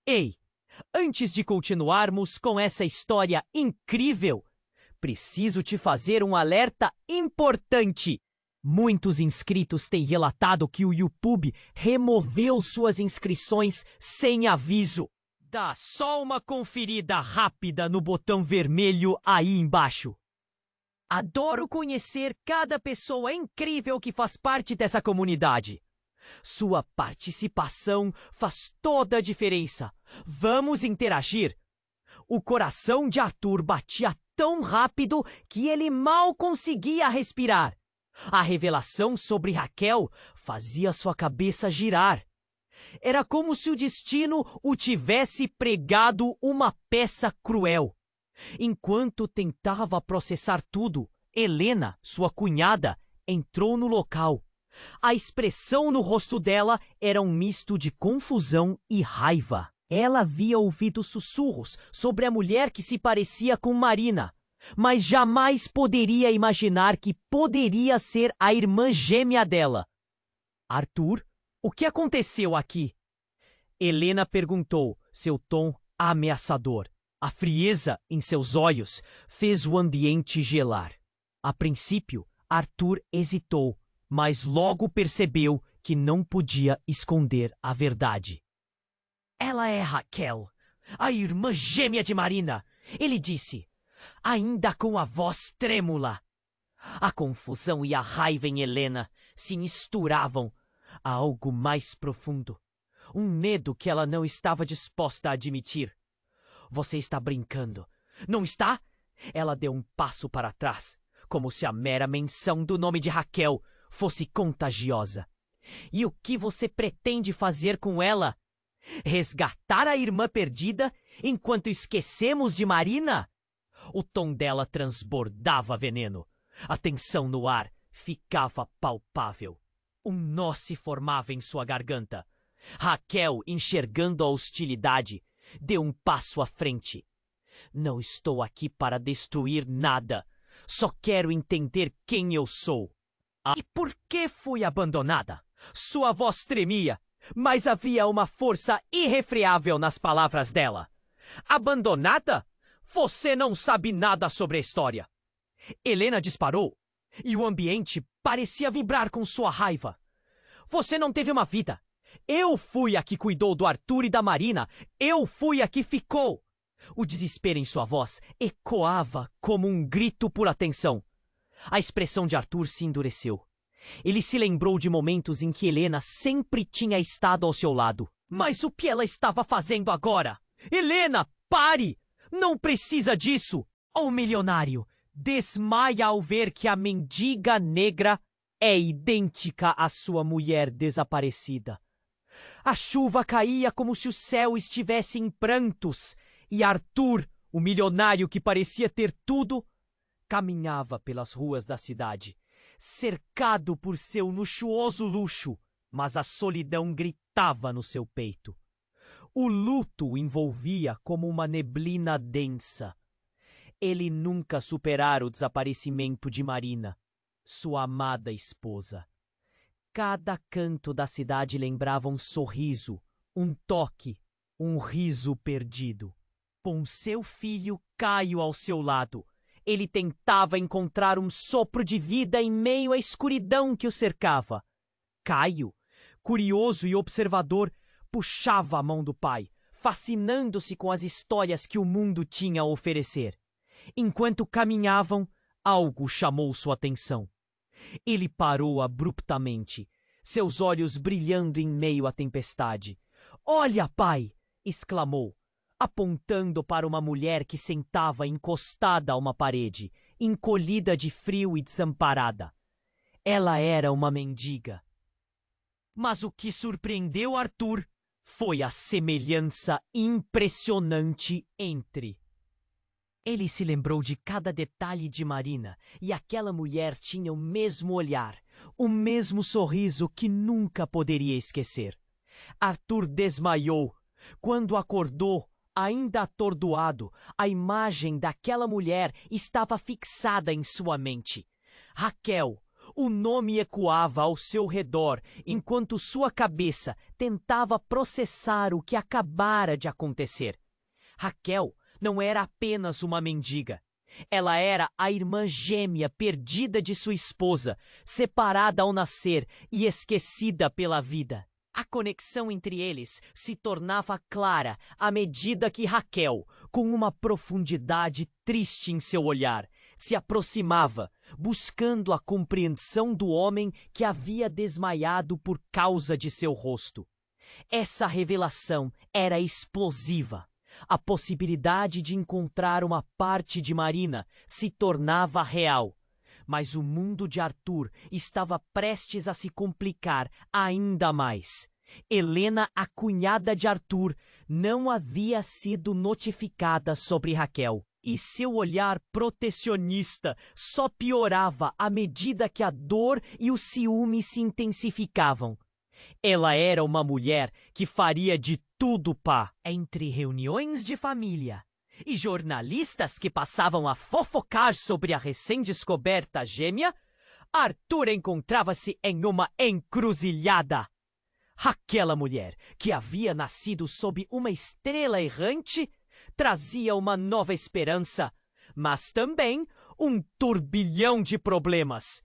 Ei, antes de continuarmos com essa história incrível, preciso te fazer um alerta importante. Muitos inscritos têm relatado que o YouTube removeu suas inscrições sem aviso. Dá só uma conferida rápida no botão vermelho aí embaixo. Adoro conhecer cada pessoa incrível que faz parte dessa comunidade. Sua participação faz toda a diferença. Vamos interagir. O coração de Arthur batia tão rápido que ele mal conseguia respirar. A revelação sobre Raquel fazia sua cabeça girar. Era como se o destino o tivesse pregado uma peça cruel. Enquanto tentava processar tudo, Helena, sua cunhada, entrou no local. A expressão no rosto dela era um misto de confusão e raiva. Ela havia ouvido sussurros sobre a mulher que se parecia com Marina, mas jamais poderia imaginar que poderia ser a irmã gêmea dela. Arthur, o que aconteceu aqui? Helena perguntou, seu tom ameaçador. A frieza em seus olhos fez o ambiente gelar. A princípio, Arthur hesitou, mas logo percebeu que não podia esconder a verdade. Ela é Raquel, a irmã gêmea de Marina, ele disse, ainda com a voz trêmula. A confusão e a raiva em Helena se misturavam a algo mais profundo. Um medo que ela não estava disposta a admitir. Você está brincando, não está? Ela deu um passo para trás, como se a mera menção do nome de Raquel fosse contagiosa. E o que você pretende fazer com ela? Resgatar a irmã perdida enquanto esquecemos de Marina? O tom dela transbordava veneno. A tensão no ar ficava palpável. Um nó se formava em sua garganta. Raquel, enxergando a hostilidade, deu um passo à frente. Não estou aqui para destruir nada. Só quero entender quem eu sou. E por que fui abandonada? Sua voz tremia, mas havia uma força irrefreável nas palavras dela. Abandonada? Você não sabe nada sobre a história. Helena disparou, e o ambiente parecia vibrar com sua raiva. Você não teve uma vida. Eu fui a que cuidou do Arthur e da Marina. Eu fui a que ficou. O desespero em sua voz ecoava como um grito por atenção. A expressão de Arthur se endureceu. Ele se lembrou de momentos em que Helena sempre tinha estado ao seu lado. Mas o que ela estava fazendo agora? Helena, pare! Não precisa disso! O milionário desmaia ao ver que a mendiga negra é idêntica à sua mulher desaparecida. A chuva caía como se o céu estivesse em prantos, e Arthur, o milionário que parecia ter tudo, caminhava pelas ruas da cidade, cercado por seu luxuoso luxo, mas a solidão gritava no seu peito. O luto o envolvia como uma neblina densa. Ele nunca superara o desaparecimento de Marina, sua amada esposa. Cada canto da cidade lembrava um sorriso, um toque, um riso perdido. Com seu filho Caio ao seu lado, ele tentava encontrar um sopro de vida em meio à escuridão que o cercava. Caio, curioso e observador, puxava a mão do pai, fascinando-se com as histórias que o mundo tinha a oferecer. Enquanto caminhavam, algo chamou sua atenção. Ele parou abruptamente, seus olhos brilhando em meio à tempestade. "Olha, pai!" exclamou, apontando para uma mulher que sentava encostada a uma parede, encolhida de frio e desamparada. Ela era uma mendiga. Mas o que surpreendeu Ele se lembrou de cada detalhe de Marina, e aquela mulher tinha o mesmo olhar, o mesmo sorriso que nunca poderia esquecer. Arthur desmaiou. Quando acordou, ainda atordoado, a imagem daquela mulher estava fixada em sua mente. Raquel. O nome ecoava ao seu redor, enquanto sua cabeça tentava processar o que acabara de acontecer. Raquel não era apenas uma mendiga. Ela era a irmã gêmea perdida de sua esposa, separada ao nascer e esquecida pela vida. A conexão entre eles se tornava clara à medida que Raquel, com uma profundidade triste em seu olhar, se aproximava, buscando a compreensão do homem que havia desmaiado por causa de seu rosto. Essa revelação era explosiva. A possibilidade de encontrar uma parte de Marina se tornava real. Mas o mundo de Arthur estava prestes a se complicar ainda mais. Helena, a cunhada de Arthur, não havia sido notificada sobre Raquel. E seu olhar protecionista só piorava à medida que a dor e o ciúme se intensificavam. Ela era uma mulher que faria de tudo pá. Entre reuniões de família e jornalistas que passavam a fofocar sobre a recém-descoberta gêmea, Arthur encontrava-se em uma encruzilhada. Aquela mulher, que havia nascido sob uma estrela errante, trazia uma nova esperança, mas também um turbilhão de problemas.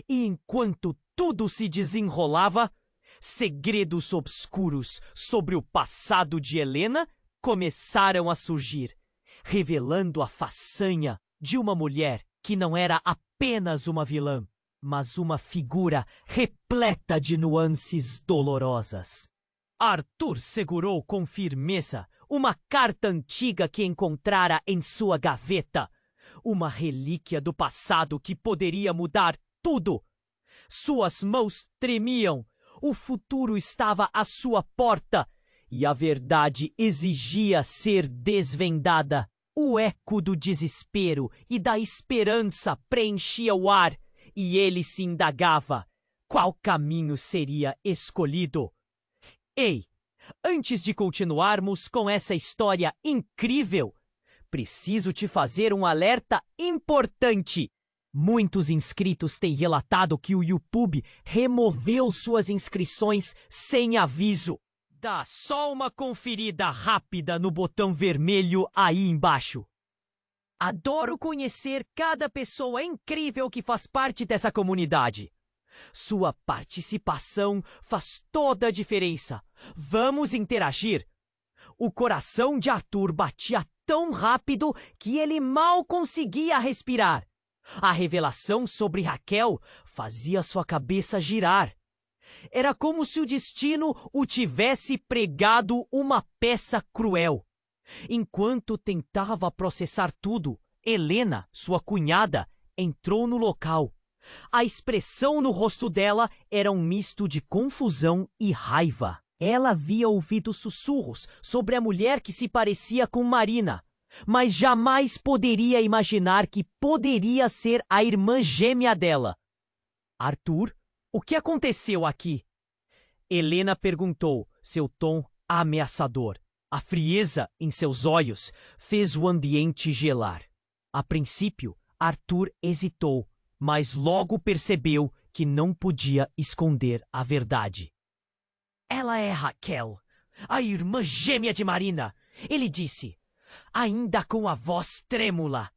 E enquanto tudo se desenrolava, segredos obscuros sobre o passado de Helena começaram a surgir, revelando a façanha de uma mulher que não era apenas uma vilã, mas uma figura repleta de nuances dolorosas. Arthur segurou com firmeza uma carta antiga que encontrara em sua gaveta, uma relíquia do passado que poderia mudar tudo. Suas mãos tremiam, o futuro estava à sua porta e a verdade exigia ser desvendada. O eco do desespero e da esperança preenchia o ar e ele se indagava: qual caminho seria escolhido? Ei, antes de continuarmos com essa história incrível, preciso te fazer um alerta importante. Muitos inscritos têm relatado que o YouTube removeu suas inscrições sem aviso. Dá só uma conferida rápida no botão vermelho aí embaixo. Adoro conhecer cada pessoa incrível que faz parte dessa comunidade. Sua participação faz toda a diferença. Vamos interagir. O coração de Arthur batia tão rápido que ele mal conseguia respirar. A revelação sobre Raquel fazia sua cabeça girar. Era como se o destino o tivesse pregado uma peça cruel. Enquanto tentava processar tudo, Helena, sua cunhada, entrou no local. A expressão no rosto dela era um misto de confusão e raiva. Ela havia ouvido sussurros sobre a mulher que se parecia com Marina, mas jamais poderia imaginar que poderia ser a irmã gêmea dela. Arthur, o que aconteceu aqui? Helena perguntou, seu tom ameaçador. A frieza em seus olhos fez o ambiente gelar. A princípio, Arthur hesitou, mas logo percebeu que não podia esconder a verdade. Ela é Raquel, a irmã gêmea de Marina, ele disse, ainda com a voz trêmula.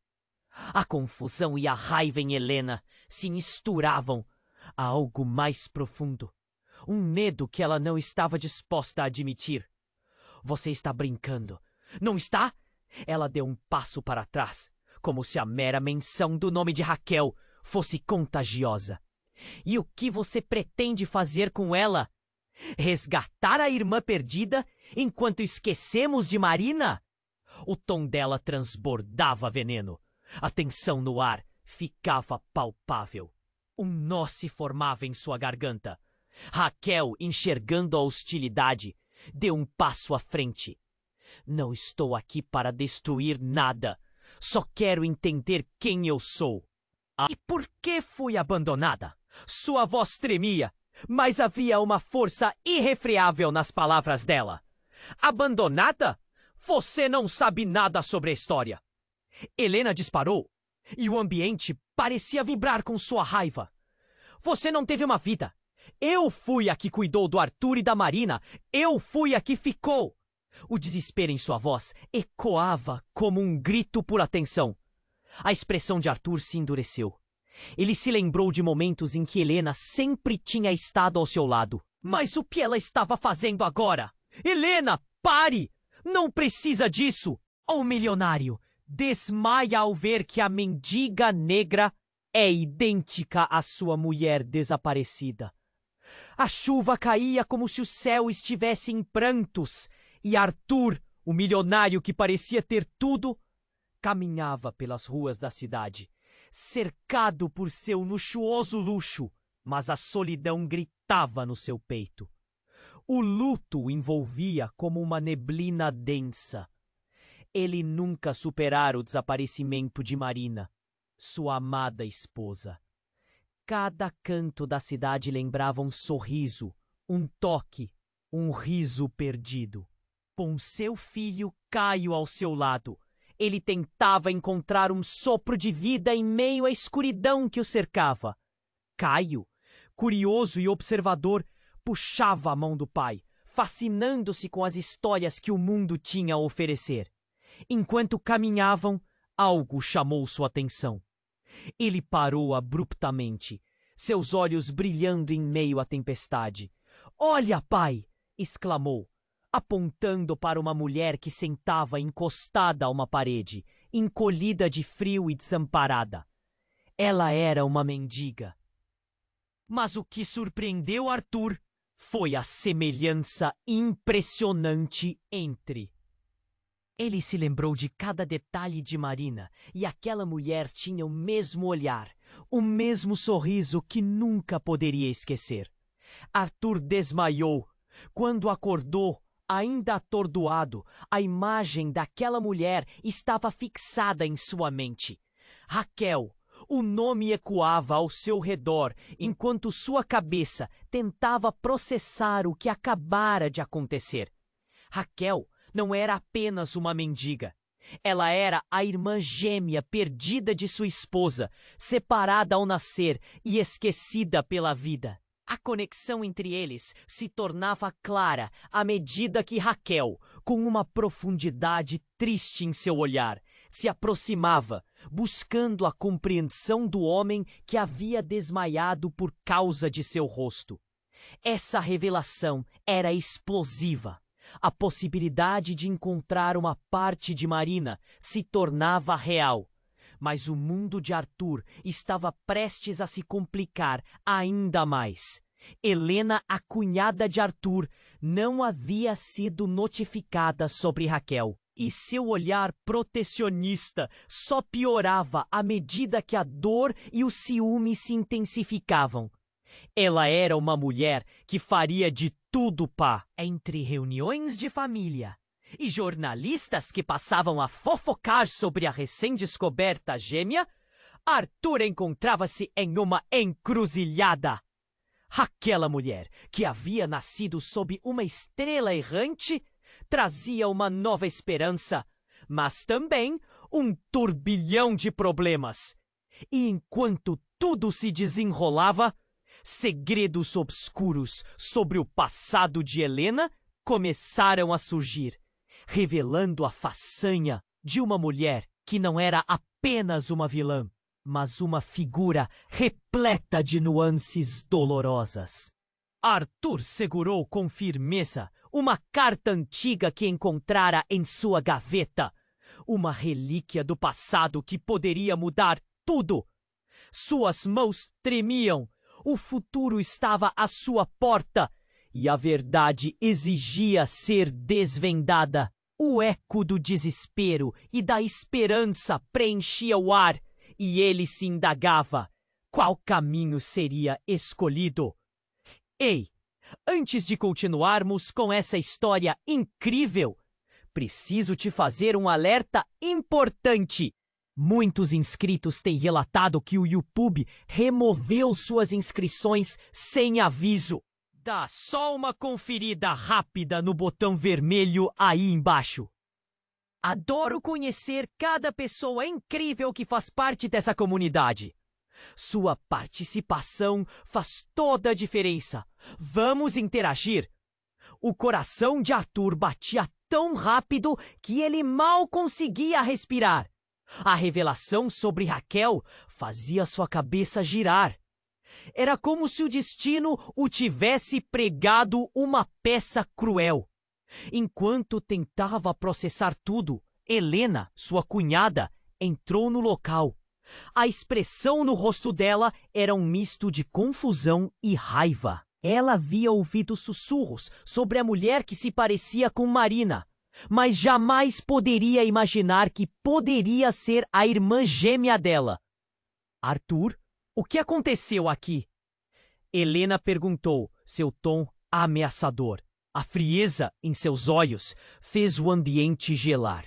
A confusão e a raiva em Helena se misturavam a algo mais profundo, um medo que ela não estava disposta a admitir. Você está brincando, não está? Ela deu um passo para trás, como se a mera menção do nome de Raquel fosse contagiosa. E o que você pretende fazer com ela? Resgatar a irmã perdida enquanto esquecemos de Marina? O tom dela transbordava veneno. A tensão no ar ficava palpável. Um nó se formava em sua garganta. Raquel, enxergando a hostilidade, deu um passo à frente. Não estou aqui para destruir nada. Só quero entender quem eu sou. E por que fui abandonada? Sua voz tremia, mas havia uma força irrefreável nas palavras dela. Abandonada? Você não sabe nada sobre a história. Helena disparou, e o ambiente parecia vibrar com sua raiva. Você não teve uma vida. Eu fui a que cuidou do Arthur e da Marina. Eu fui a que ficou. O desespero em sua voz ecoava como um grito por atenção. A expressão de Arthur se endureceu. Ele se lembrou de momentos em que Helena sempre tinha estado ao seu lado. Mas o que ela estava fazendo agora? Helena, pare! Não precisa disso! O milionário desmaia ao ver que a mendiga negra é idêntica à sua mulher desaparecida. A chuva caía como se o céu estivesse em prantos, e Arthur, o milionário que parecia ter tudo, caminhava pelas ruas da cidade, cercado por seu luxuoso luxo, mas a solidão gritava no seu peito. O luto o envolvia como uma neblina densa. Ele nunca superara o desaparecimento de Marina, sua amada esposa. Cada canto da cidade lembrava um sorriso, um toque, um riso perdido. Com seu filho Caio ao seu lado, ele tentava encontrar um sopro de vida em meio à escuridão que o cercava. Caio, curioso e observador, puxava a mão do pai, fascinando-se com as histórias que o mundo tinha a oferecer. Enquanto caminhavam, algo chamou sua atenção. Ele parou abruptamente, seus olhos brilhando em meio à tempestade. "Olha, pai!" exclamou, apontando para uma mulher que sentava encostada a uma parede, encolhida de frio e desamparada. Ela era uma mendiga. Mas o que surpreendeu Arthur foi a semelhança impressionante entre. Ele se lembrou de cada detalhe de Marina, e aquela mulher tinha o mesmo olhar, o mesmo sorriso que nunca poderia esquecer. Arthur desmaiou. Quando acordou, ainda atordoado, a imagem daquela mulher estava fixada em sua mente. Raquel. O nome ecoava ao seu redor, enquanto sua cabeça tentava processar o que acabara de acontecer. Raquel não era apenas uma mendiga. Ela era a irmã gêmea perdida de sua esposa, separada ao nascer e esquecida pela vida. A conexão entre eles se tornava clara à medida que Raquel, com uma profundidade triste em seu olhar, se aproximava, buscando a compreensão do homem que havia desmaiado por causa de seu rosto. Essa revelação era explosiva. A possibilidade de encontrar uma parte de Marina se tornava real. Mas o mundo de Arthur estava prestes a se complicar ainda mais. Helena, a cunhada de Arthur, não havia sido notificada sobre Raquel. E seu olhar protecionista só piorava à medida que a dor e o ciúme se intensificavam. Ela era uma mulher que faria de tudo pá. Entre reuniões de família e jornalistas que passavam a fofocar sobre a recém-descoberta gêmea, Arthur encontrava-se em uma encruzilhada. Aquela mulher, que havia nascido sob uma estrela errante, trazia uma nova esperança, mas também um turbilhão de problemas. E enquanto tudo se desenrolava, segredos obscuros sobre o passado de Helena começaram a surgir, revelando a façanha de uma mulher que não era apenas uma vilã, mas uma figura repleta de nuances dolorosas. Arthur segurou com firmeza uma carta antiga que encontrara em sua gaveta, uma relíquia do passado que poderia mudar tudo. Suas mãos tremiam, o futuro estava à sua porta e a verdade exigia ser desvendada. O eco do desespero e da esperança preenchia o ar e ele se indagava: qual caminho seria escolhido? Ei, antes de continuarmos com essa história incrível, preciso te fazer um alerta importante. Muitos inscritos têm relatado que o YouTube removeu suas inscrições sem aviso. Dá só uma conferida rápida no botão vermelho aí embaixo. Adoro conhecer cada pessoa incrível que faz parte dessa comunidade. Sua participação faz toda a diferença. Vamos interagir. O coração de Arthur batia tão rápido que ele mal conseguia respirar. A revelação sobre Raquel fazia sua cabeça girar. Era como se o destino o tivesse pregado uma peça cruel. Enquanto tentava processar tudo, Helena, sua cunhada, entrou no local. A expressão no rosto dela era um misto de confusão e raiva. Ela havia ouvido sussurros sobre a mulher que se parecia com Marina, mas jamais poderia imaginar que poderia ser a irmã gêmea dela. Arthur, o que aconteceu aqui? Helena perguntou, seu tom ameaçador. A frieza em seus olhos fez o ambiente gelar.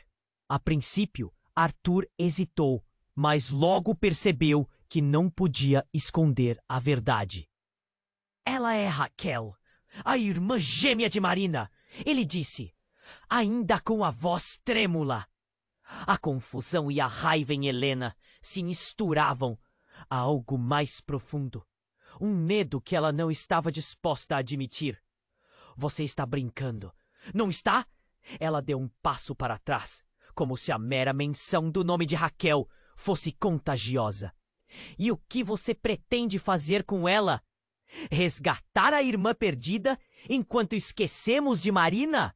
A princípio, Arthur hesitou, mas logo percebeu que não podia esconder a verdade. Ela é Raquel, a irmã gêmea de Marina, ele disse, ainda com a voz trêmula. A confusão e a raiva em Helena se misturavam a algo mais profundo. Um medo que ela não estava disposta a admitir. Você está brincando, não está? Ela deu um passo para trás, como se a mera menção do nome de Raquel fosse contagiosa. E o que você pretende fazer com ela? Resgatar a irmã perdida enquanto esquecemos de Marina?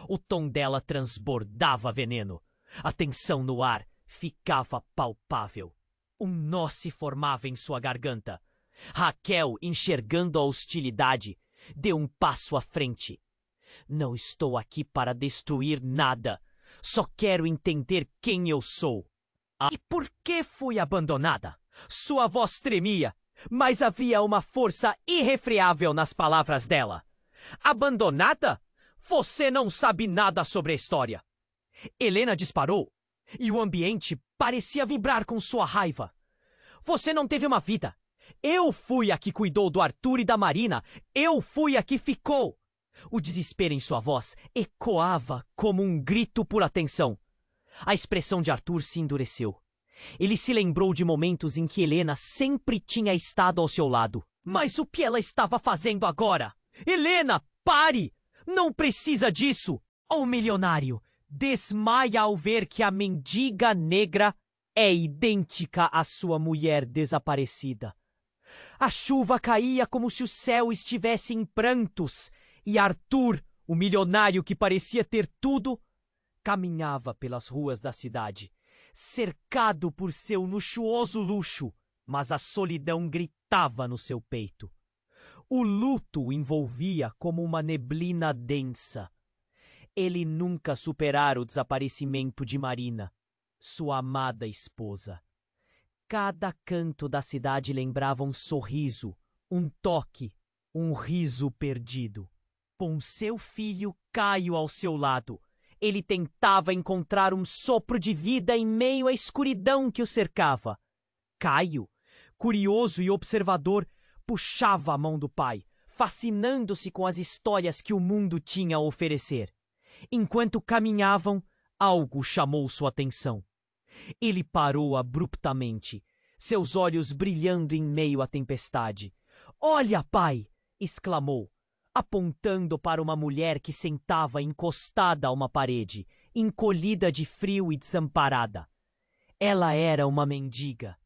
O tom dela transbordava veneno. A tensão no ar ficava palpável. Um nó se formava em sua garganta. Raquel, enxergando a hostilidade, deu um passo à frente. Não estou aqui para destruir nada. Só quero entender quem eu sou. E por que fui abandonada? Sua voz tremia, mas havia uma força irrefreável nas palavras dela. Abandonada? Você não sabe nada sobre a história. Helena disparou, e o ambiente parecia vibrar com sua raiva. Você não teve uma vida. Eu fui a que cuidou do Arthur e da Marina. Eu fui a que ficou. O desespero em sua voz ecoava como um grito por atenção. A expressão de Arthur se endureceu. Ele se lembrou de momentos em que Helena sempre tinha estado ao seu lado. Mas o que ela estava fazendo agora? Helena, pare! Não precisa disso! O milionário desmaia ao ver que a mendiga negra é idêntica à sua mulher desaparecida. A chuva caía como se o céu estivesse em prantos, e Arthur, o milionário que parecia ter tudo, caminhava pelas ruas da cidade, cercado por seu luxuoso luxo, mas a solidão gritava no seu peito. O luto o envolvia como uma neblina densa. Ele nunca superara o desaparecimento de Marina, sua amada esposa. Cada canto da cidade lembrava um sorriso, um toque, um riso perdido. Com seu filho Caio ao seu lado, ele tentava encontrar um sopro de vida em meio à escuridão que o cercava. Caio, curioso e observador, puxava a mão do pai, fascinando-se com as histórias que o mundo tinha a oferecer. Enquanto caminhavam, algo chamou sua atenção. Ele parou abruptamente, seus olhos brilhando em meio à tempestade. "Olha, pai!" exclamou, apontando para uma mulher que sentava encostada a uma parede, encolhida de frio e desamparada. Ela era uma mendiga.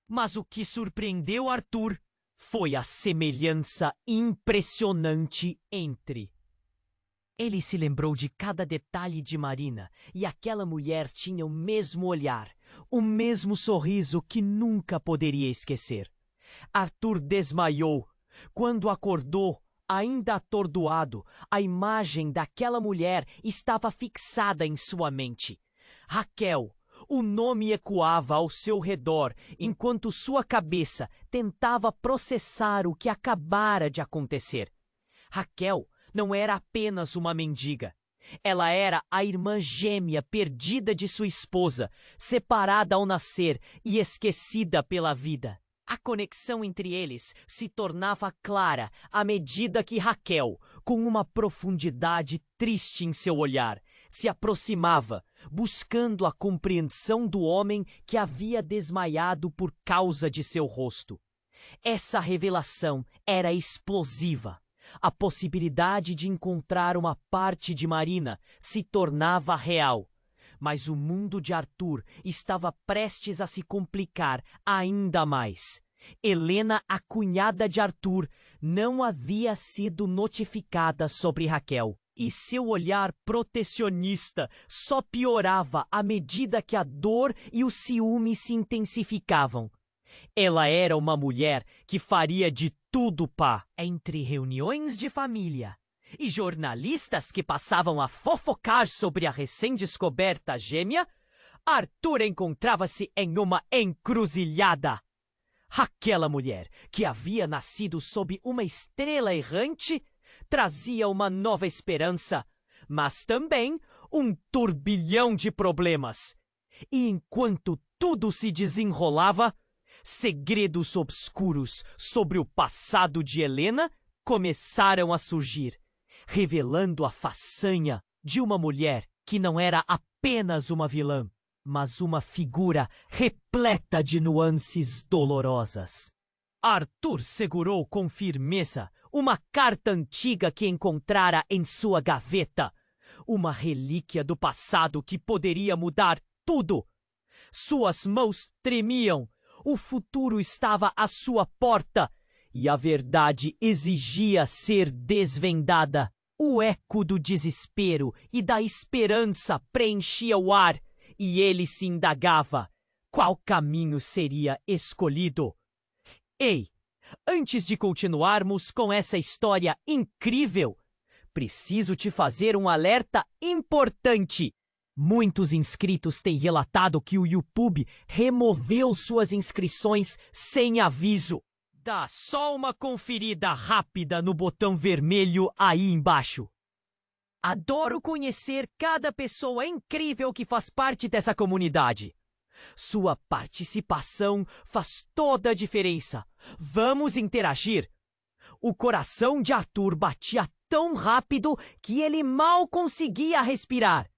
Mas o que surpreendeu Arthur foi a semelhança impressionante entre. Ele se lembrou de cada detalhe de Marina, e aquela mulher tinha o mesmo olhar, o mesmo sorriso que nunca poderia esquecer. Arthur desmaiou. Quando acordou, ainda atordoado, a imagem daquela mulher estava fixada em sua mente. Raquel. O nome ecoava ao seu redor, enquanto sua cabeça tentava processar o que acabara de acontecer. Raquel não era apenas uma mendiga. Ela era a irmã gêmea perdida de sua esposa, separada ao nascer e esquecida pela vida. A conexão entre eles se tornava clara à medida que Raquel, com uma profundidade triste em seu olhar, se aproximava, buscando a compreensão do homem que havia desmaiado por causa de seu rosto. Essa revelação era explosiva. A possibilidade de encontrar uma parte de Marina se tornava real. Mas o mundo de Arthur estava prestes a se complicar ainda mais. Helena, a cunhada de Arthur, não havia sido notificada sobre Raquel. E seu olhar protecionista só piorava à medida que a dor e o ciúme se intensificavam. Ela era uma mulher que faria de tudo pá. Entre reuniões de família e jornalistas que passavam a fofocar sobre a recém-descoberta gêmea, Arthur encontrava-se em uma encruzilhada. Aquela mulher, que havia nascido sob uma estrela errante, trazia uma nova esperança, mas também um turbilhão de problemas. E enquanto tudo se desenrolava, segredos obscuros sobre o passado de Helena começaram a surgir, revelando a façanha de uma mulher que não era apenas uma vilã, mas uma figura repleta de nuances dolorosas. Arthur segurou com firmeza uma carta antiga que encontrara em sua gaveta, uma relíquia do passado que poderia mudar tudo. Suas mãos tremiam, o futuro estava à sua porta e a verdade exigia ser desvendada. O eco do desespero e da esperança preenchia o ar e ele se indagava: qual caminho seria escolhido? Ei, antes de continuarmos com essa história incrível, preciso te fazer um alerta importante. Muitos inscritos têm relatado que o YouTube removeu suas inscrições sem aviso. Dá só uma conferida rápida no botão vermelho aí embaixo. Adoro conhecer cada pessoa incrível que faz parte dessa comunidade. Sua participação faz toda a diferença. Vamos interagir. O coração de Arthur batia tão rápido que ele mal conseguia respirar.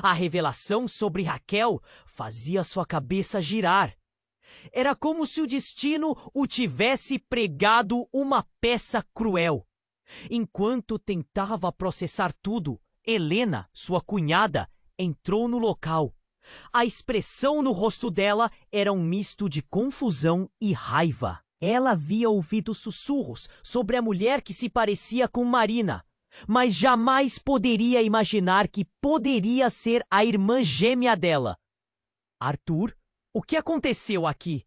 A revelação sobre Raquel fazia sua cabeça girar. Era como se o destino o tivesse pregado uma peça cruel. Enquanto tentava processar tudo, Helena, sua cunhada, entrou no local. A expressão no rosto dela era um misto de confusão e raiva. Ela havia ouvido sussurros sobre a mulher que se parecia com Marina, mas jamais poderia imaginar que poderia ser a irmã gêmea dela. Arthur, o que aconteceu aqui?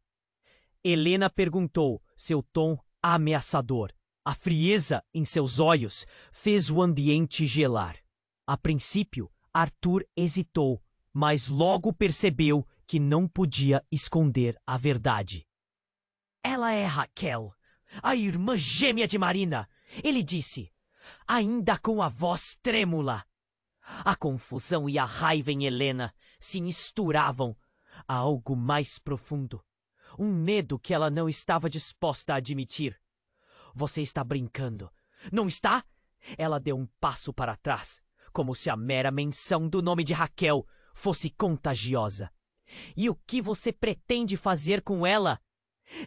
Helena perguntou, seu tom ameaçador. A frieza em seus olhos fez o ambiente gelar. A princípio, Arthur hesitou, mas logo percebeu que não podia esconder a verdade. Ela é Raquel, a irmã gêmea de Marina, ele disse, ainda com a voz trêmula. A confusão e a raiva em Helena se misturavam a algo mais profundo, um medo que ela não estava disposta a admitir. Você está brincando, não está? Ela deu um passo para trás, como se a mera menção do nome de Raquel fosse contagiosa. E o que você pretende fazer com ela?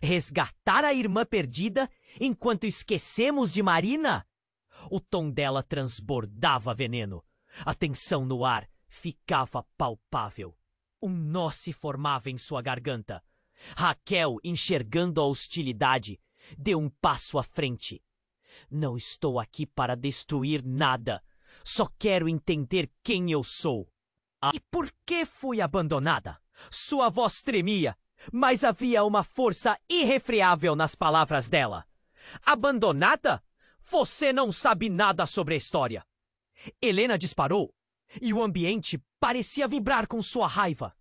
Resgatar a irmã perdida enquanto esquecemos de Marina? O tom dela transbordava veneno. A tensão no ar ficava palpável. Um nó se formava em sua garganta. Raquel, enxergando a hostilidade, deu um passo à frente. Não estou aqui para destruir nada. Só quero entender quem eu sou. E por que fui abandonada? Sua voz tremia, mas havia uma força irrefreável nas palavras dela. Abandonada? Você não sabe nada sobre a história. Helena disparou, e o ambiente parecia vibrar com sua raiva.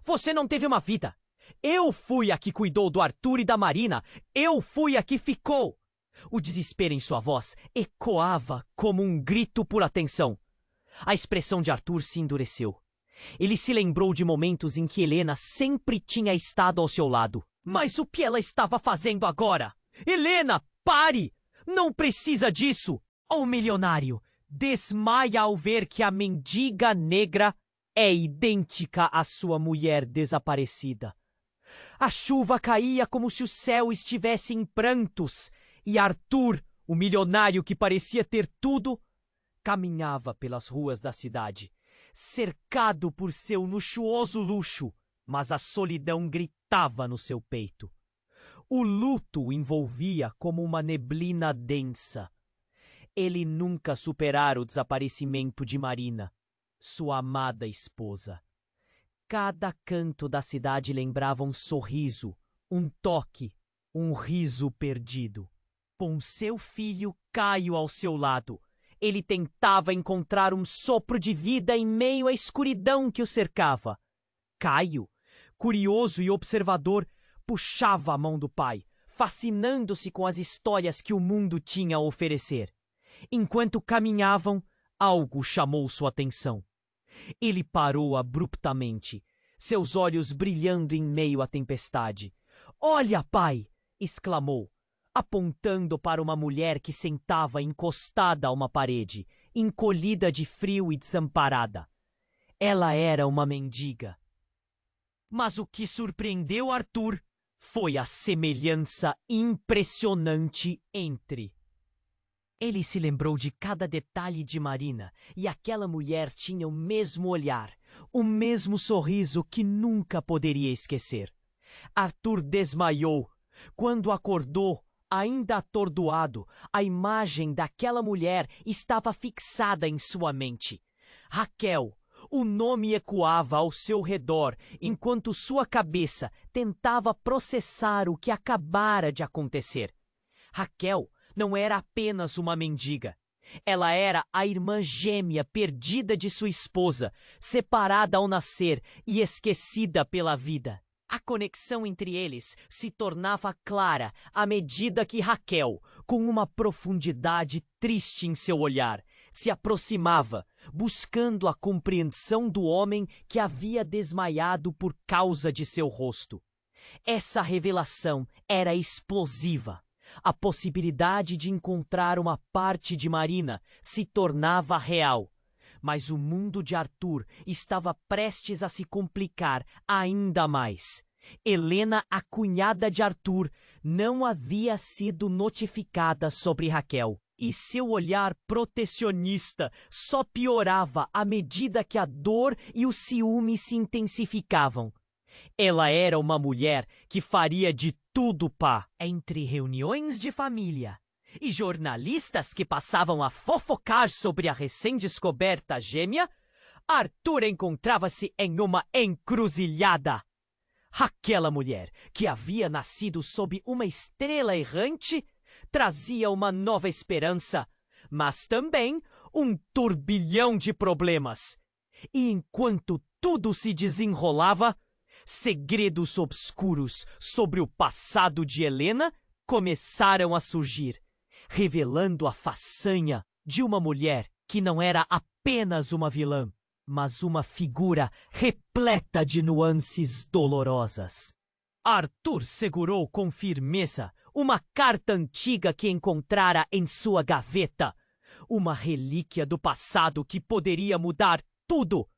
Você não teve uma vida. Eu fui a que cuidou do Arthur e da Marina. Eu fui a que ficou. O desespero em sua voz ecoava como um grito por atenção. A expressão de Arthur se endureceu. Ele se lembrou de momentos em que Helena sempre tinha estado ao seu lado. Mas o que ela estava fazendo agora? Helena, pare! Não precisa disso! O milionário desmaia ao ver que a mendiga negra é idêntica à sua mulher desaparecida. A chuva caía como se o céu estivesse em prantos, e Arthur, o milionário que parecia ter tudo, caminhava pelas ruas da cidade, cercado por seu luxuoso luxo, mas a solidão gritava no seu peito. O luto o envolvia como uma neblina densa. Ele nunca superara o desaparecimento de Marina, sua amada esposa. Cada canto da cidade lembrava um sorriso, um toque, um riso perdido. Com seu filho Caio ao seu lado, ele tentava encontrar um sopro de vida em meio à escuridão que o cercava. Caio, curioso e observador, puxava a mão do pai, fascinando-se com as histórias que o mundo tinha a oferecer. Enquanto caminhavam, algo chamou sua atenção. Ele parou abruptamente, seus olhos brilhando em meio à tempestade. "Olha, pai!" exclamou, apontando para uma mulher que sentava encostada a uma parede, encolhida de frio e desamparada. Ela era uma mendiga. Mas o que surpreendeu Arthur foi a semelhança impressionante entre. Ele se lembrou de cada detalhe de Marina, e aquela mulher tinha o mesmo olhar, o mesmo sorriso que nunca poderia esquecer. Arthur desmaiou. Quando acordou, ainda atordoado, a imagem daquela mulher estava fixada em sua mente. Raquel. O nome ecoava ao seu redor, enquanto sua cabeça tentava processar o que acabara de acontecer. Raquel não era apenas uma mendiga. Ela era a irmã gêmea perdida de sua esposa, separada ao nascer e esquecida pela vida. A conexão entre eles se tornava clara à medida que Raquel, com uma profundidade triste em seu olhar, se aproximava, buscando a compreensão do homem que havia desmaiado por causa de seu rosto. Essa revelação era explosiva. A possibilidade de encontrar uma parte de Marina se tornava real. Mas o mundo de Arthur estava prestes a se complicar ainda mais. Helena, a cunhada de Arthur, não havia sido notificada sobre Raquel. E seu olhar protecionista só piorava à medida que a dor e o ciúme se intensificavam. Ela era uma mulher que faria de tudo pá. Entre reuniões de família e jornalistas que passavam a fofocar sobre a recém-descoberta gêmea, Arthur encontrava-se em uma encruzilhada. Aquela mulher, que havia nascido sob uma estrela errante, trazia uma nova esperança, mas também um turbilhão de problemas. E enquanto tudo se desenrolava, segredos obscuros sobre o passado de Helena começaram a surgir, revelando a façanha de uma mulher que não era apenas uma vilã, mas uma figura repleta de nuances dolorosas. Arthur segurou com firmeza uma carta antiga que encontrara em sua gaveta, uma relíquia do passado que poderia mudar tudo.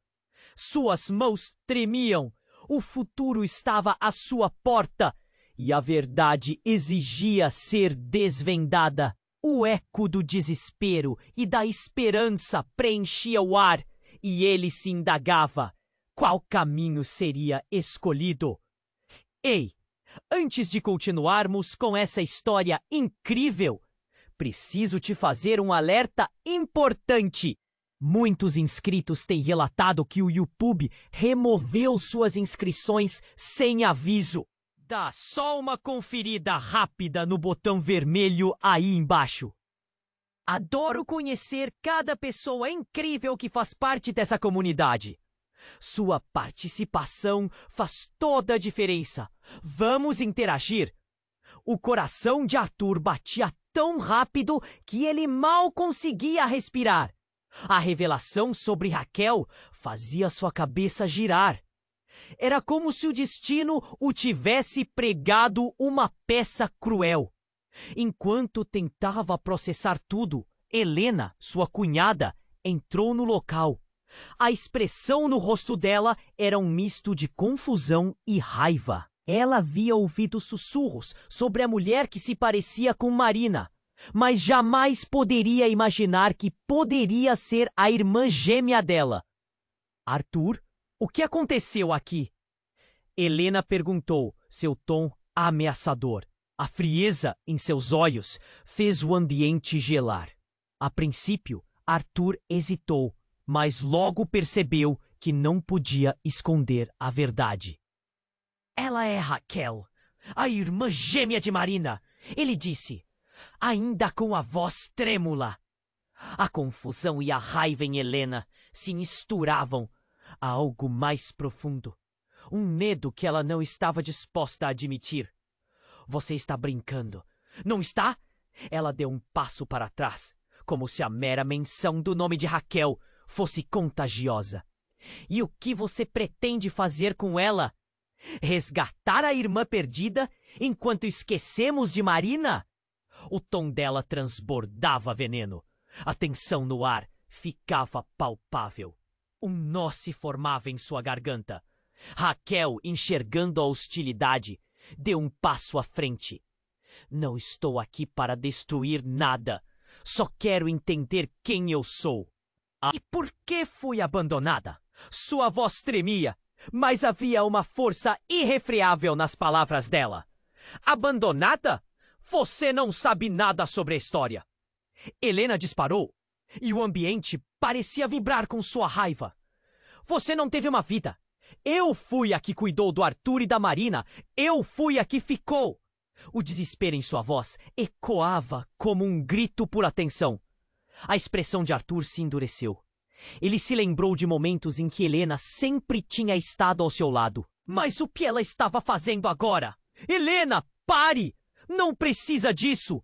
Suas mãos tremiam, o futuro estava à sua porta e a verdade exigia ser desvendada. O eco do desespero e da esperança preenchia o ar e ele se indagava: qual caminho seria escolhido? Ei! Antes de continuarmos com essa história incrível, preciso te fazer um alerta importante. Muitos inscritos têm relatado que o YouTube removeu suas inscrições sem aviso. Dá só uma conferida rápida no botão vermelho aí embaixo. Adoro conhecer cada pessoa incrível que faz parte dessa comunidade. Sua participação faz toda a diferença. Vamos interagir. O coração de Arthur batia tão rápido que ele mal conseguia respirar. A revelação sobre Raquel fazia sua cabeça girar. Era como se o destino o tivesse pregado uma peça cruel. Enquanto tentava processar tudo, Helena, sua cunhada, entrou no local. A expressão no rosto dela era um misto de confusão e raiva. Ela havia ouvido sussurros sobre a mulher que se parecia com Marina, mas jamais poderia imaginar que poderia ser a irmã gêmea dela. Arthur, o que aconteceu aqui? Helena perguntou, seu tom ameaçador. A frieza em seus olhos fez o ambiente gelar. A princípio, Arthur hesitou, mas logo percebeu que não podia esconder a verdade. Ela é Raquel, a irmã gêmea de Marina, ele disse, ainda com a voz trêmula. A confusão e a raiva em Helena se misturavam a algo mais profundo. Um medo que ela não estava disposta a admitir. Você está brincando, não está? Ela deu um passo para trás, como se a mera menção do nome de Raquel fosse contagiosa. E o que você pretende fazer com ela? Resgatar a irmã perdida enquanto esquecemos de Marina? O tom dela transbordava veneno. A tensão no ar ficava palpável. Um nó se formava em sua garganta. Raquel, enxergando a hostilidade, deu um passo à frente. Não estou aqui para destruir nada. Só quero entender quem eu sou. E por que fui abandonada? Sua voz tremia, mas havia uma força irrefreável nas palavras dela. Abandonada? Você não sabe nada sobre a história. Helena disparou, e o ambiente parecia vibrar com sua raiva. Você não teve uma vida. Eu fui a que cuidou do Arthur e da Marina. Eu fui a que ficou. O desespero em sua voz ecoava como um grito por atenção. A expressão de Arthur se endureceu. Ele se lembrou de momentos em que Helena sempre tinha estado ao seu lado. Mas o que ela estava fazendo agora? Helena, pare! Não precisa disso!